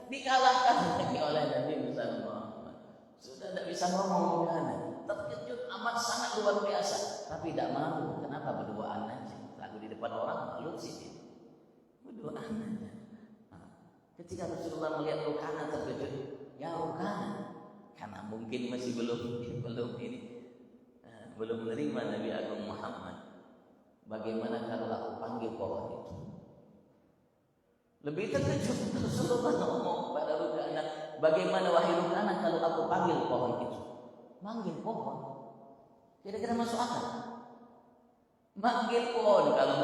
dikalahkan lagi oleh Nabi Muhammad. Sudah tidak bisa ngomong Rukana. Terkejut amat sangat luar biasa. Tapi tidak malu. Kenapa berduaan aja? Lagu di depan orang malu sih. Berduaan aja. Ketika Rasulullah melihat Rukana terkejut. Ya Rukana. Karena mungkin masih belum menerima Nabi Agung Muhammad. Bagaimana kalau aku panggil pohon itu? Lebih terkejut Rasulullah ngomong pada Rukana, bagaimana wahai Rukana kalau aku panggil pohon itu? Manggil pohon? Kira-kira masuk akal? Manggil pohon, kalau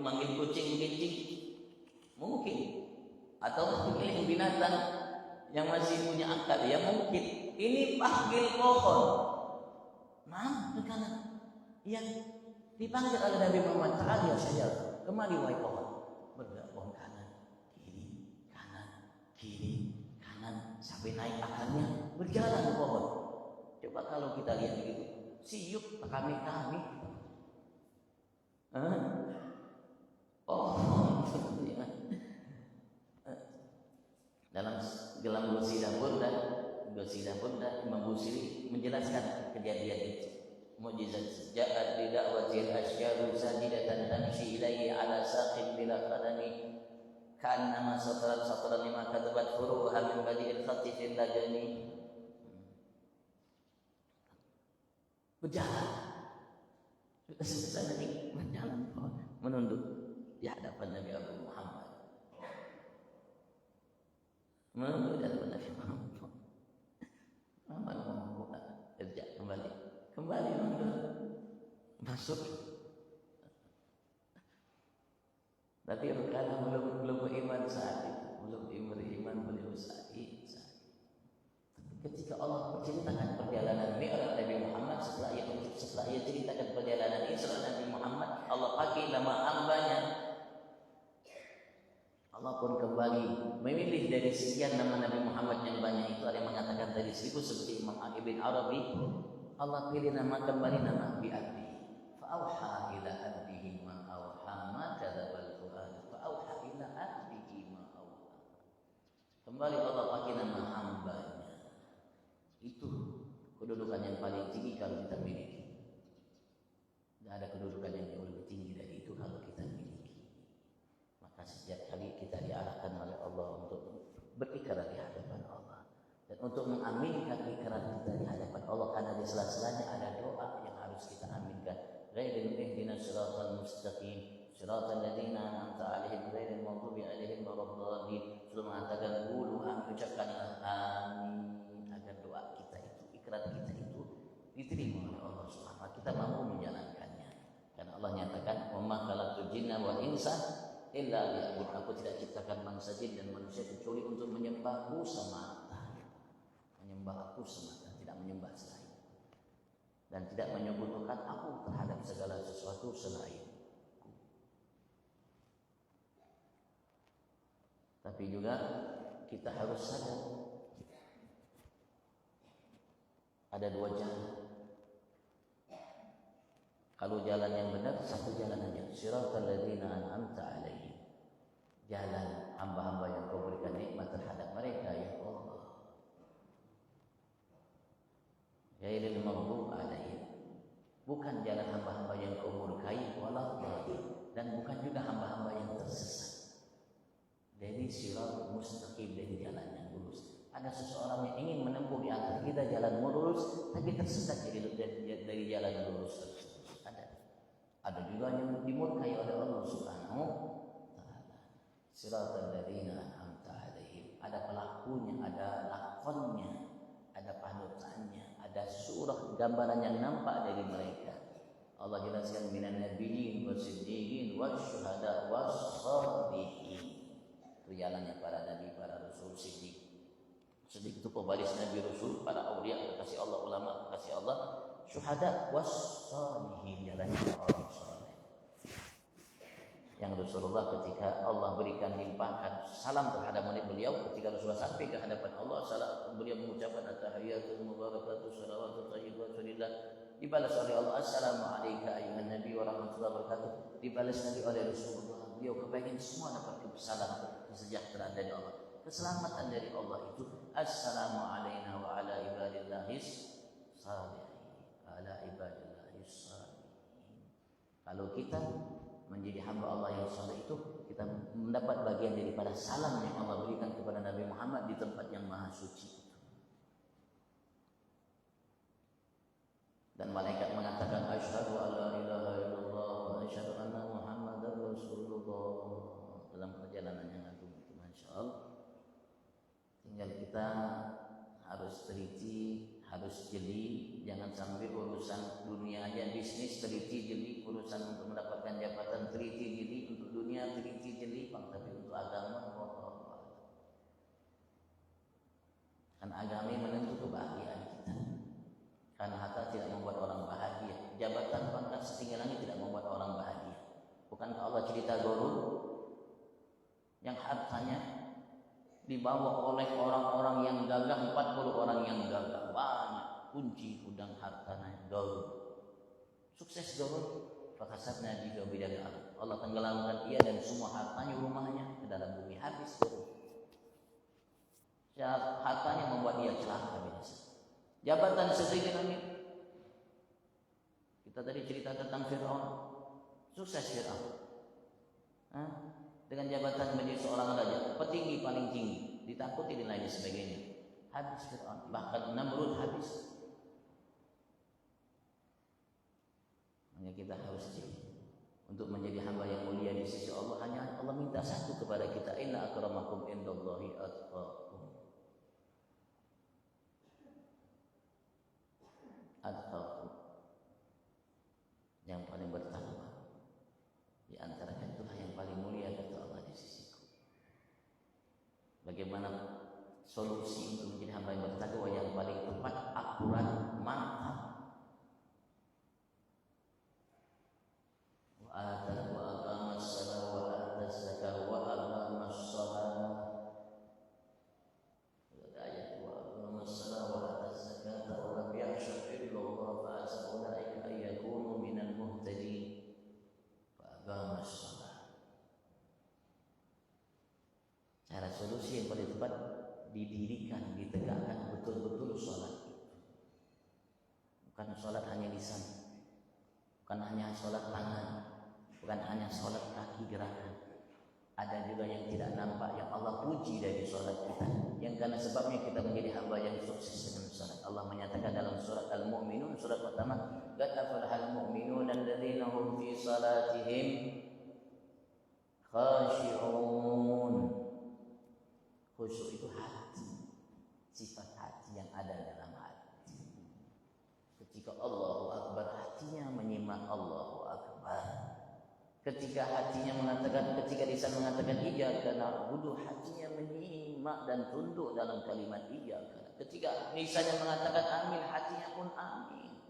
manggil kucing mungkin, atau manggil binatang yang masih punya akal ya mungkin. Ini panggil pohon. Nah, Rukana yang dipanggil oleh Nabi Muhammad, ta'al ya syajar, kemari wahai pohon. Bergerak pohon kanan, kiri, kanan, sampai naik akarnya, berjalan pohon. Coba kalau kita lihat begitu, siup kami. Dalam gelam Gosidah Burda Imam Busiri menjelaskan kejadian itu. Mujizat ja'at bi da'watil asyaru sajidatan tamshi ilaihi ala saqin bila qadami ka'annama satran lima katabat furuha min badi'il khatti fil lajani. Berjalan menunduk di hadapan Nabi Muhammad. Menunduk di hadapan Nabi Muhammad. Kerja kembali masuk. Tapi karena belum beriman saat itu, belum beriman beliau saat itu. Ketika Allah menceritakan perjalanan Mi'raj Nabi Muhammad, setelah ia ceritakan perjalanan Isra Nabi Muhammad, Allah pakai nama hambanya. Allah pun kembali memilih dari sekian nama Nabi Muhammad yang banyak itu, ada yang mengatakan dari 1000 seperti Imam Ibn Arabi. Allah pilih kembali nama Abi. Fa'auha ila abdihi ma auha ma kadzabal fuad. Fa'auha ila abdihi ma auha. Kembali Allah pakai nama hambanya. Itu kedudukan yang paling tinggi kalau kita miliki. Tidak ada kedudukan yang jauh lebih tinggi dari itu kalau kita miliki. Maka setiap kali kita diarahkan oleh Allah untuk berikrar di hadapan Allah dan untuk mengaminkan ikrar kita di hadapan Allah, karena di sela-selanya ada doa yang harus kita aminkan. Ghairil ihdinas siratal mustaqim siratal ladzina an'amta 'alaihim ghairil maghdubi 'alaihim waladdallin. Sudah mengatakan qulu ucapkan amin agar doa kita itu, ikrar kita itu diterima oleh Allah Subhanahu wa taala. Kita mampu menjalankannya. Karena Allah nyatakan, "Wa ma khalaqtul jinna wal insa illa liya'budun." Aku tidak ciptakan bangsa jin dan manusia kecuali untuk menyembahku semata. Menyembah aku semata, tidak menyembah selain. Dan tidak menyebutkan aku terhadap segala sesuatu selain. Tapi juga kita harus sadar ada 2 jalan. Kalau jalan yang benar, satu jalan aja, siratal ladzina an'amta 'alaihim. Jalan hamba-hamba yang Kau berikan nikmat terhadap mereka, ya Allah. Ghairil maghdubi 'alaihim. Bukan jalan hamba-hamba yang Kau murkai, waladdallin, dan bukan juga hamba-hamba yang tersesat. Dari sirat mustaqim, dari jalan yang lurus. Ada seseorang yang ingin menempuh di antara kita jalan lurus, tapi tersesat dari jalan lurus tersebut. Ada juga yang dimurkai oleh Allah Subhanahu wa taala. Siratal ladzina an'amta 'alaihim. Ada pelakunya, ada lakonnya, ada panutannya, ada surah gambaran yang nampak dari mereka. Allah jelaskan minan nabiyyin wasiddiqin wasyuhada wassalihin. Itu jalannya para nabi, para rasul, siddiq, Sedikit itu pewaris Nabi Rasul, para awliya kekasih Allah, ulama kekasih Allah, syuhada was-shalihin, jalannya orang saleh. Yang Rasulullah ketika Allah berikan limpahan salam terhadap beliau, ketika Rasulullah sampai ke hadapan Allah, salam beliau mengucapkan at-tahiyatul mubarakatuh shalawatut thayyibatu lillah, dibalas oleh Allah assalamu alayka ayyuhan nabi wa rahmatullahi wabarakatuh, dibalas Nabi oleh Rasulullah. Beliau kepengen semua dapat kesalam, kesejahteraan dari Allah, keselamatan dari Allah itu assalamu alayna wa ala ibadillahis salihin, ala ibadillahis salihin. Kalau kita menjadi hamba Allah yang saleh itu, kita mendapat bagian daripada salam yang Allah berikan kepada Nabi Muhammad di tempat yang maha suci itu. Dan malaikat mengatakan asyhadu alla ilaha illallah wa asyhadu anna muhammadar rasulullah. Dalam perjalanan yang agung itu, masya Allah. Tinggal kita harus teliti, harus jeli, jangan sampai urusan dunia aja bisnis teliti jeli, urusan untuk mendapatkan jabatan teliti jeli, untuk dunia teliti jeli, tapi untuk agama kan agama menentu kebahagiaan kita. Karena harta tidak membuat orang bahagia, jabatan pangkat setinggi langit tidak membuat orang bahagia. Bukankah Allah cerita Qarun yang hartanya dibawa oleh orang-orang yang gagah, 40 orang yang gagah, banyak kunci gudang hartanya Qarun. Sukses Qarun, fakasatna bihi bidal ardh. Allah tenggelamkan ia dan semua hartanya, rumahnya ke dalam bumi, habis Qarun. Hartanya membuat dia celaka binasa. Jabatan setinggi langit. Kita tadi cerita tentang Fir'aun, sukses Fir'aun. Dengan jabatan menjadi seorang raja, petinggi paling tinggi, ditakuti dan lain sebagainya. Habis Fir'aun, bahkan Namrud habis. Hanya kita harus jadi untuk menjadi hamba yang mulia di sisi Allah. Hanya Allah minta satu kepada kita, inna akramakum indallahi atqakum. Atqakum, yang paling bertakwa di antara itulah yang paling mulia kata Allah di sisiku. Bagaimana solusi untuk menjadi hamba yang bertakwa yang paling tepat, akurat, mantap? Wa aqamas salat wa atas zakat wa aqamas salat. Ayat wa aqamas salat wa atas zakat wa lam yakhsha illallah fa asa ulaika ay yakunu minal muhtadin. Fa aqamas salat. Cara solusi yang paling tepat, didirikan, ditegakkan betul-betul sholat itu. Bukan sholat hanya lisan, bukan hanya sholat tangan, bukan hanya sholat kaki gerakan. Ada juga yang tidak nampak yang Allah puji dari sholat kita, yang karena sebabnya kita menjadi hamba yang sukses dengan sholat. Allah menyatakan dalam surat Al-Mu'minun, surat pertama, qad aflahal mu'minuna alladzina hum fi salatihim khashi'un. Khusyuk itu hati, sifat hati yang ada dalam hati. Ketika Allahu Akbar, hatinya menyimak Allahu Akbar. Ketika hatinya mengatakan, ketika lisan mengatakan iyyaka na'budu, hatinya menyimak dan tunduk dalam kalimat iyyaka. Ketika lisannya mengatakan amin, hatinya pun amin.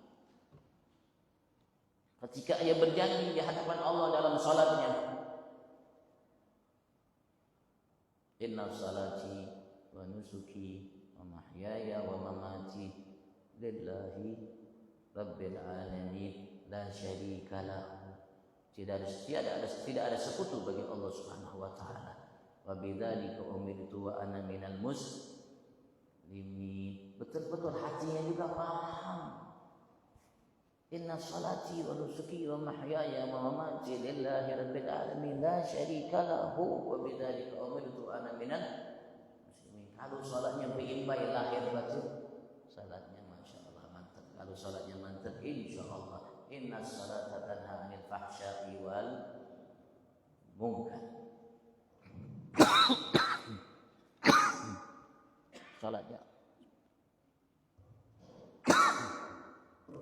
Ketika ia berjanji di hadapan Allah dalam salatnya, inna salati wa nusuki wa mahyaya wa mamati lillahi rabbil alamin la syarika lahu. Tidak ada sekutu bagi Allah Subhanahu wa taala. Wa bidzalika umirtu wa ana minal muslimin. Betul-betul hatinya juga paham. Inna salati wa nusuki wa mahyaya wa mamati lillahi rabbil alamin la syarika lahu wa bidzalika umirtu wa ana minal muslimin. Kalau salatnya berimbang lahir batin, salatnya masyaallah mantap. Kalau salatnya mantap, insyaallah inna salata tanha 'anil fahsya'i wal munkar.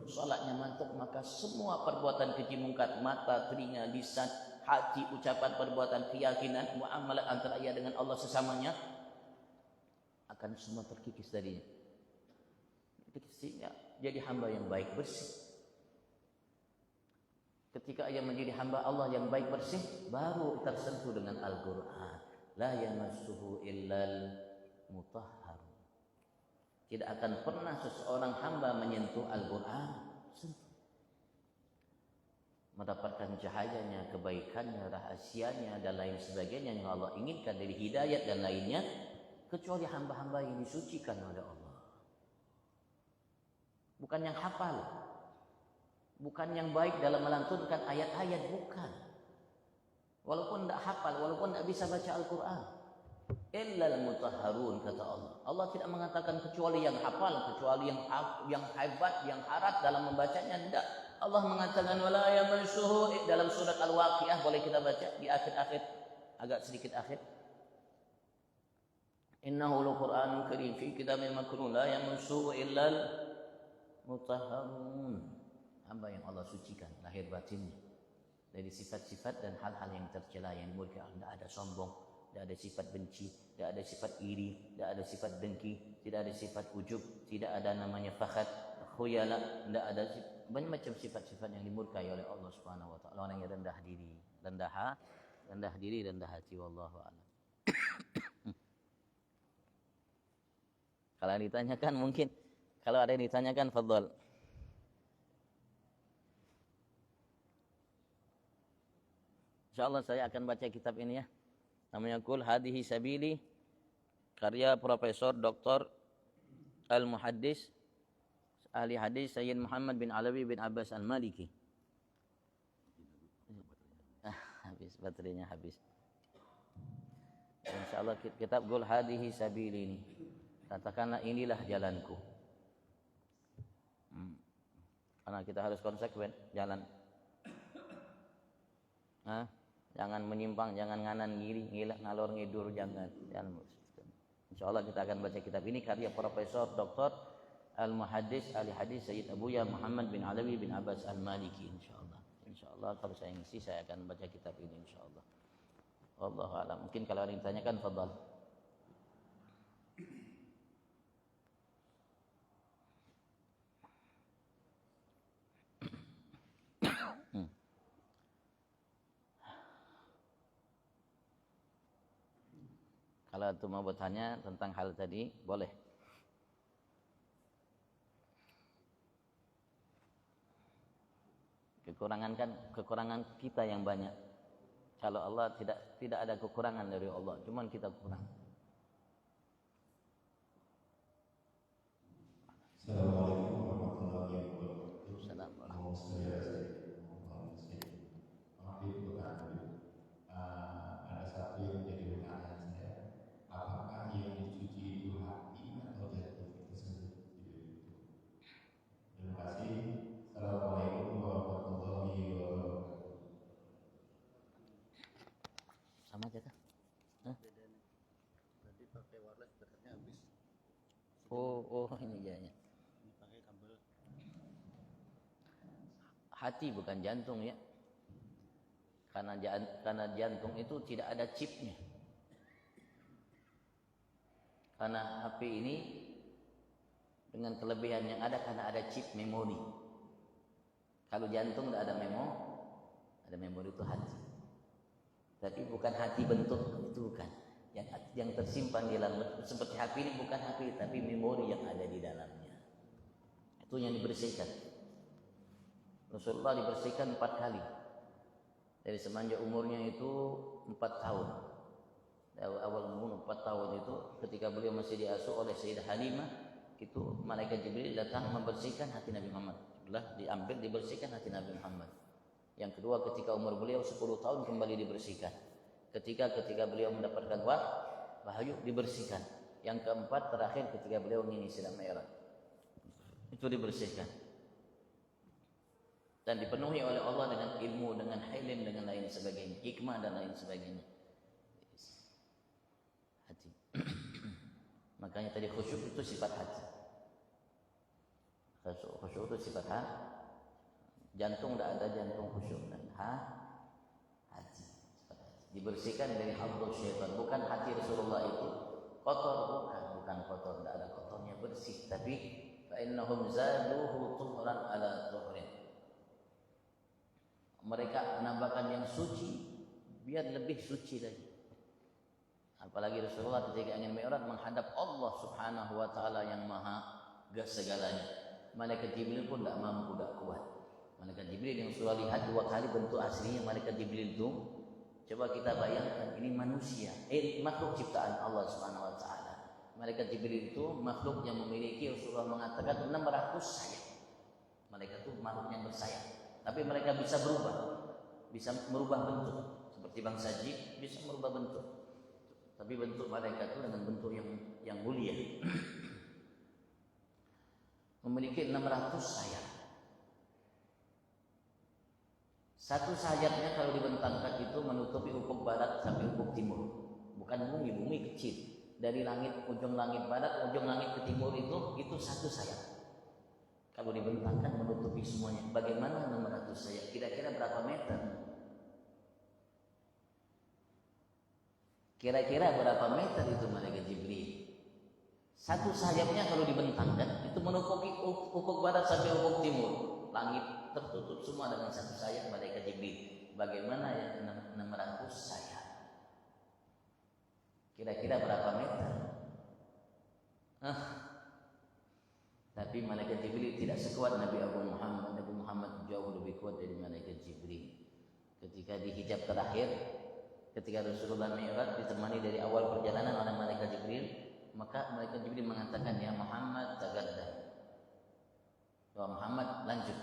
Salatnya mantap, maka semua perbuatan keji mungkar, mata, telinga, lisan, hati, ucapan, perbuatan, keyakinan, muamalah antara ia dengan Allah sesamanya akan akan semua terkikis darinya. Sehingga jadi hamba yang baik bersih. Ketika ia menjadi hamba Allah yang baik bersih, baru tersentuh dengan Al-Quran. La yamassuhu illal mutahhar. Tidak akan pernah seseorang hamba menyentuh Al-Quran, mendapatkan cahayanya, kebaikannya, rahasianya, dan lain sebagainya yang Allah inginkan dari hidayat dan lainnya, kecuali hamba-hamba yang disucikan oleh Allah. Bukan yang hafal, bukan yang baik dalam melantunkan ayat-ayat, bukan. Walaupun tidak hafal, walaupun tidak bisa baca Al-Quran. Illal mutahharun, kata Allah. Allah tidak mengatakan kecuali yang hafal, kecuali yang hebat, yang harat dalam membacanya, tidak. Allah mengatakan wala yamassuhu dalam surat Al-Waqiah, boleh kita baca di akhir-akhir, agak sedikit akhir. Innahu al-Qur'anun karim fi kitabin maknun la yamassuhu illal mutahharun. Hamba yang Allah sucikan lahir batinnya dari sifat-sifat dan hal-hal yang tercela, yang dimurkai. Tidak ada sombong, tidak ada sifat benci, tidak ada sifat iri, tidak ada sifat dengki, tidak ada sifat ujub, tidak ada namanya fakhad, khuyala, tidak ada banyak macam sifat-sifat yang dimurkai oleh Allah Subhanahu wa taala. Orang yang rendah diri, rendah diri, rendah hati, wallahu a'lam. Kalau ditanyakan mungkin, kalau ada yang ditanyakan, fadhal. Insyaallah saya akan baca kitab ini ya. Namanya Qul Hadihi Sabili, karya Profesor Dr. Al-Muhaddis ahli hadis Sayyid Muhammad bin Alawi bin Abbas Al-Maliki. Habis baterainya habis. Insyaallah kitab Qul Hadihi Sabili ini, katakanlah inilah jalanku. Karena kita harus konsekuen jalan. Jangan menyimpang, jangan nganan ngiri, ngalor ngidur, jangan. Insyaallah kita akan baca kitab ini karya Profesor Dr. Al-Muhaddis ahli hadis Sayyid Abuya Muhammad bin Alawi bin Abbas Al-Maliki. Insyaallah kalau saya ngisi saya akan baca kitab ini insyaallah. Wallahu a'lam. Mungkin kalau ada yang ditanyakan, fadhal. Kalau itu mau bertanya tentang hal tadi, boleh. Kekurangan kita yang banyak. Kalau Allah tidak ada kekurangan dari Allah, cuman kita kurang. Assalamualaikum warahmatullahi wabarakatuh. Ada satu yang menjadi pertanyaan saya. Apakah yang dicuci itu hati atau jantung? Itu saja. Terima kasih. Assalamualaikum warahmatullahi wabarakatuh. Sama aja kah? Tadi pakai wireless baterainya habis. Oh ini ya. Ini pakai kabel. Hati bukan jantung ya. Karena jantung itu tidak ada chipnya. Karena HP ini dengan kelebihan yang ada karena ada chip memori. Kalau jantung tidak ada memori itu hati. Tapi bukan hati bentuk itu bukan. Yang tersimpan di dalam seperti HP ini bukan HP tapi memori yang ada di dalamnya. Itu yang dibersihkan. Rasulullah dibersihkan 4 kali. Dari semenjak umurnya itu 4 tahun. Awal umur 4 tahun itu ketika beliau masih diasuh oleh Sayyidah Halimah, itu malaikat Jibril datang membersihkan hati Nabi Muhammad. Diambil dibersihkan hati Nabi Muhammad. Yang kedua ketika umur beliau 10 tahun kembali dibersihkan. Ketika beliau mendapatkan wahyu dibersihkan. Yang keempat terakhir ketika beliau ingin Isra Mi'raj. Itu dibersihkan. Dan dipenuhi oleh Allah dengan ilmu, dengan hilm, dengan lain sebagainya, hikmah dan lain sebagainya. Hati. Makanya tadi khusyuk itu sifat hati. Khusyuk itu sifat hati. Jantung tidak ada jantung khusyuk dan hati. Sifat hati. Dibersihkan dari hafdul syaitan. Bukan hati Rasulullah itu kotor, bukan. bukan kotor, tidak ada kotornya, bersih. Tapi fa innahum zaduhu tuhran ala tuhrin. Mereka menambahkan yang suci biar lebih suci lagi. Apalagi Rasulullah ketika ingin mi'raj menghadap Allah Subhanahu wa taala yang maha segalanya. Malaikat Jibril pun tidak mampu, tidak kuat. Malaikat Jibril yang sudah lihat 2 kali bentuk aslinya malaikat Jibril itu, coba kita bayangkan ini manusia, makhluk ciptaan Allah Subhanahu wa taala. Malaikat Jibril itu makhluk yang memiliki, Rasulullah mengatakan 600 sayap. Malaikat itu makhluk yang bersayap, tapi mereka bisa berubah, bisa merubah bentuk. Seperti bangsa jin bisa merubah bentuk. Tapi bentuk malaikat itu dengan bentuk yang mulia. Memiliki 600 sayap. Satu sayapnya kalau dibentangkan itu menutupi ufuk barat sampai ufuk timur. Bukan bumi kecil. Dari langit, ujung langit barat, ujung langit ke timur itu satu sayap. Kalau dibentangkan menutupi semuanya. Bagaimana 600 sayap? Kira-kira berapa meter? Kira-kira berapa meter itu malaikat Jibril? Satu sayapnya kalau dibentangkan itu menutupi ufuk barat sampai ufuk timur. Langit tertutup semua dengan satu sayap malaikat Jibril. Bagaimana yang 600 sayap? Kira-kira berapa meter? Tapi malaikat Jibril tidak sekuat Nabi Abu Muhammad. Nabi Muhammad jauh lebih kuat dari malaikat Jibril. Ketika di hijab terakhir, ketika Rasulullah Mi'raj ditemani dari awal perjalanan oleh malaikat Jibril, maka malaikat Jibril mengatakan, ya Muhammad tagaddam. Wahai Muhammad, lanjut.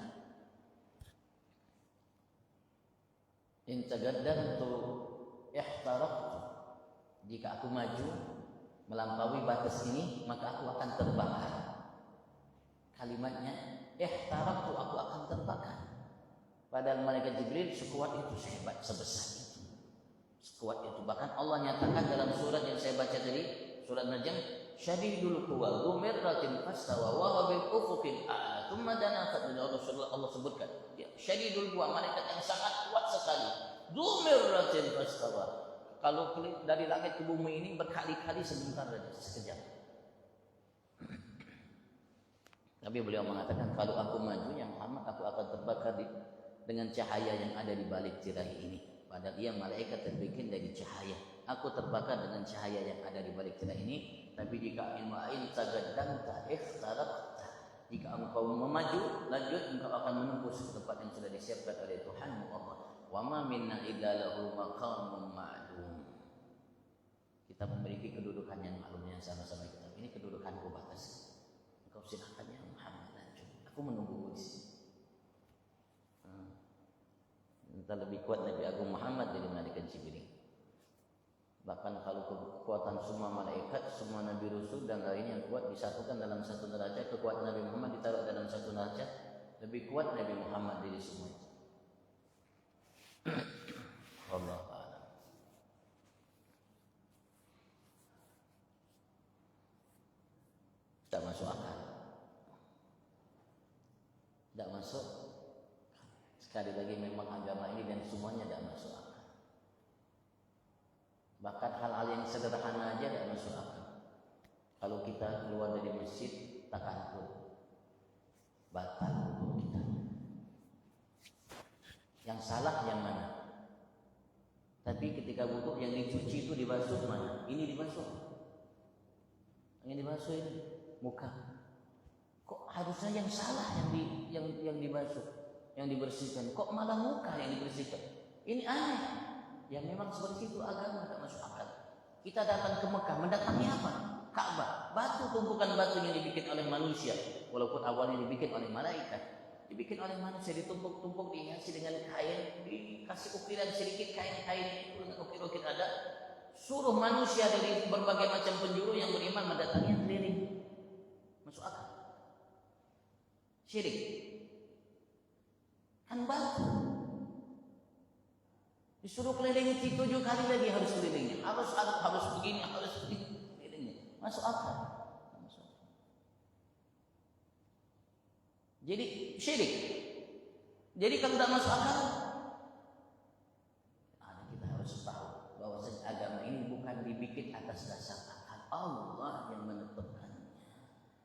In tagaddamtu ihtaraqtu. Jika aku maju melampaui batas ini, maka aku akan terbakar. Kalimatnya ihtaraqtu, aku akan terbakar. Padahal malaikat Jibril sekuat itu, sehebat sebesar itu. Sekuat itu. Bahkan Allah nyatakan dalam surat yang saya baca tadi, surat Najm, syadidul quwa dzu mirratin fastawa wa huwa bil ufuqil a'la thumma dana fatadana. Allah sebutkan ya, syadidul quwa, malaikat yang sangat kuat sekali, dzu mirratin fastawa. Kalau dari langit ke bumi ini berkali-kali sebentar saja, sekejap. Tapi beliau mengatakan, kalau aku maju yang Muhammad, aku akan terbakar dengan cahaya yang ada di balik tirai ini. Padahal dia malaikat terbikin dari cahaya. Aku terbakar dengan cahaya yang ada di balik tirai ini. Tapi jika ilma'in tagaddamta ikhtaraqta, jika engkau memaju, lanjut, engkau akan menembus ke tempat yang sudah disiapkan oleh Tuhanmu Allah. Wa ma minna illa lahu maqamun ma'lum. Kita memiliki kedudukan yang maklum yang sama-sama kita. Ini kedudukanku batas. Engkau silakan ya Muhammad, lanjut. Aku menunggu di sini. Entah lebih kuat Nabi Agung Muhammad dari malaikat Jibril. Bahkan kalau kekuatan semua malaikat, semua Nabi Rasul dan lainnya yang kuat disatukan dalam satu neraca, kekuatan Nabi Muhammad ditaruh dalam satu neraca, lebih kuat Nabi Muhammad dari semua itu. Allah Ta'ala. Tak masuk akal. Tak masuk. Sekali lagi memang agama ini dan semuanya tidak masuk akal. Bahkan hal-hal yang sederhana aja tidak masuk akal. Kalau kita keluar dari masjid takantur, batal wudu kita. Yang salah yang mana? Tapi ketika wudu yang dicuci itu dibasuh mana? Ini dibasuh. Yang dibasuh ini muka. Kok harusnya yang salah yang dibasuh? Yang dibersihkan, kok malah muka yang dibersihkan? Ini aneh. Ya memang seperti itu agama, tak masuk akal. Kita datang ke Mekah, mendatangi apa? Ka'bah, batu, tumpukan batu yang dibikin oleh manusia. Walaupun awalnya dibikin oleh malaikat, dibikin oleh manusia, ditumpuk-tumpuk, dihiasi dengan kain, dikasih ukiran sedikit kain-kain itu dengan ukir-ukir ada. Suruh manusia dari berbagai macam penjuru yang beriman mendatangi keliling. Masuk akal? Syirik. Kan batu disuruh kelilingi 7 kali lagi harus kelilingnya, harus begini, harus begini kelilingnya. Masuk akal? Masuk akal. Jadi syirik. Jadi kalau tidak masuk akal, kita harus tahu bahwa agama ini bukan dibikin atas dasar akal. Allah yang menetapkannya.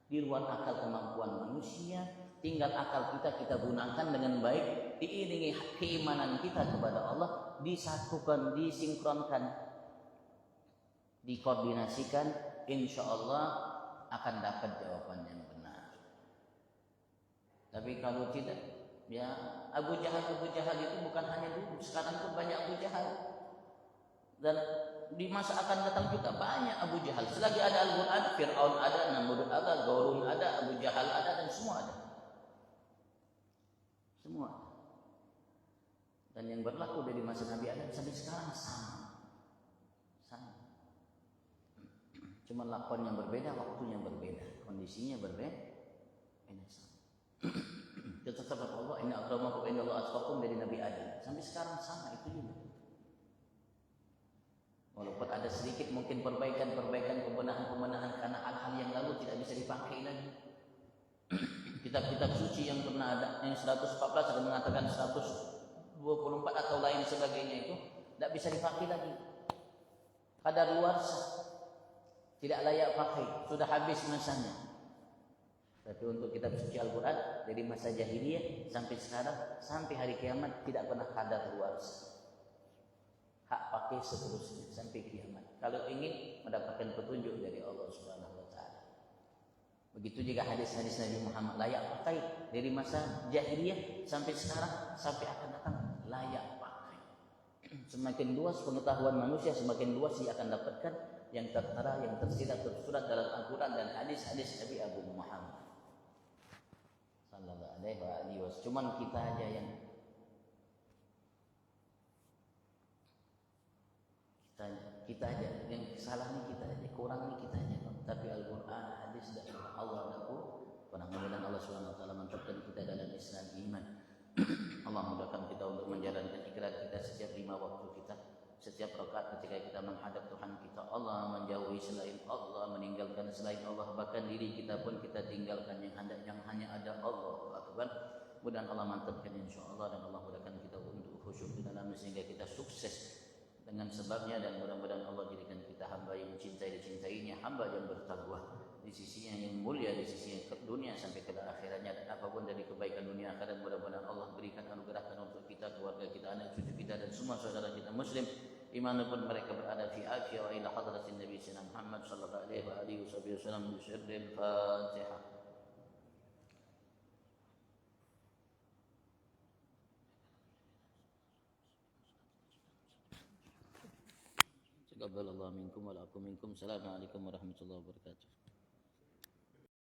Di luar akal kemampuan manusia, tinggal akal kita gunakan dengan baik, diiringi keimanan kita kepada Allah, disatukan, disinkronkan, dikoordinasikan, insya Allah akan dapat jawaban yang benar. Tapi kalau tidak, ya Abu Jahal itu bukan hanya dulu, sekarang pun banyak Abu Jahal, dan di masa akan datang juga banyak Abu Jahal. Selagi ada Al-Quran, Fir'aun ada, Namrud ada, Qarun ada, Abu Jahal ada, dan semua ada. Semua. Dan yang berlaku dari masa Nabi Adam sampai sekarang sama. Cuma lakon yang berbeda, waktunya berbeda, kondisinya berbeda. Ini sama. Tetap Allah, inna akramakum indallahi atqakum dari Nabi Adam sampai sekarang sama itu juga. Walaupun ada sedikit mungkin perbaikan, pembenahan karena hal-hal yang lalu tidak bisa dipakai lagi. Kitab-kitab suci yang pernah ada, yang 114 ada mengatakan 124 atau lain sebagainya itu tidak bisa dipakai lagi. Kadaluarsa, tidak layak pakai, sudah habis masanya. Tapi untuk kitab suci Al-Quran dari masa jahiliyah sampai sekarang, sampai hari kiamat tidak pernah kadaluarsa. Hak pakai seterusnya sampai kiamat. Kalau ingin mendapatkan petunjuk dari Allah Subhanahu wa taala. Begitu juga hadis-hadis Nabi Muhammad layak pakai dari masa jahiliyah sampai sekarang, sampai akan datang layak pakai. Semakin luas pengetahuan manusia, semakin luas dia akan dapatkan yang tertera, yang tersirat, tersurat dalam Al-Quran dan hadis-hadis Nabi Abu Muhammad sallallahu alaihi wasallam. Cuman kita aja yang yang kesalahan kita aja, kurang kita aja. Tapi Al-Quran, hadis dan Allah laku. Mudah-mudahan Allah Subhanahu wa taala mantapkan kita dalam Islam iman. Allah mudahkan kita untuk menjalankan ikrar kita setiap 5 waktu kita, setiap rakaat ketika kita menghadap Tuhan kita. Allah menjauhi selain Allah, meninggalkan selain Allah, bahkan diri kita pun kita tinggalkan yang hanya ada Allah Akbar. Mudah-mudahan Allah mantapkan insyaallah, dan Allah mudahkan kita untuk khusyuk di dalam sehingga kita sukses dengan sebabnya, dan mudah-mudahan Allah jadikan kita hamba yang mencintai dicintainya, hamba yang bertakwa di sisinya yang mulia, di sisi dunia sampai ke akhiratnya. Dan apapun dari kebaikan dunia akhirat, mudah-mudahan Allah berikan anugerahkan untuk kita, keluarga kita, anak cucu kita, dan semua saudara kita muslim dimanapun mereka berada fi afiyah wa ila hadratin Nabi Sayyidina Muhammad sallallahu alaihi wasallam bi sirril Fatihah. Taqabbalallahu minkum wa la'akum minkum. Assalamualaikum warahmatullahi wabarakatuh.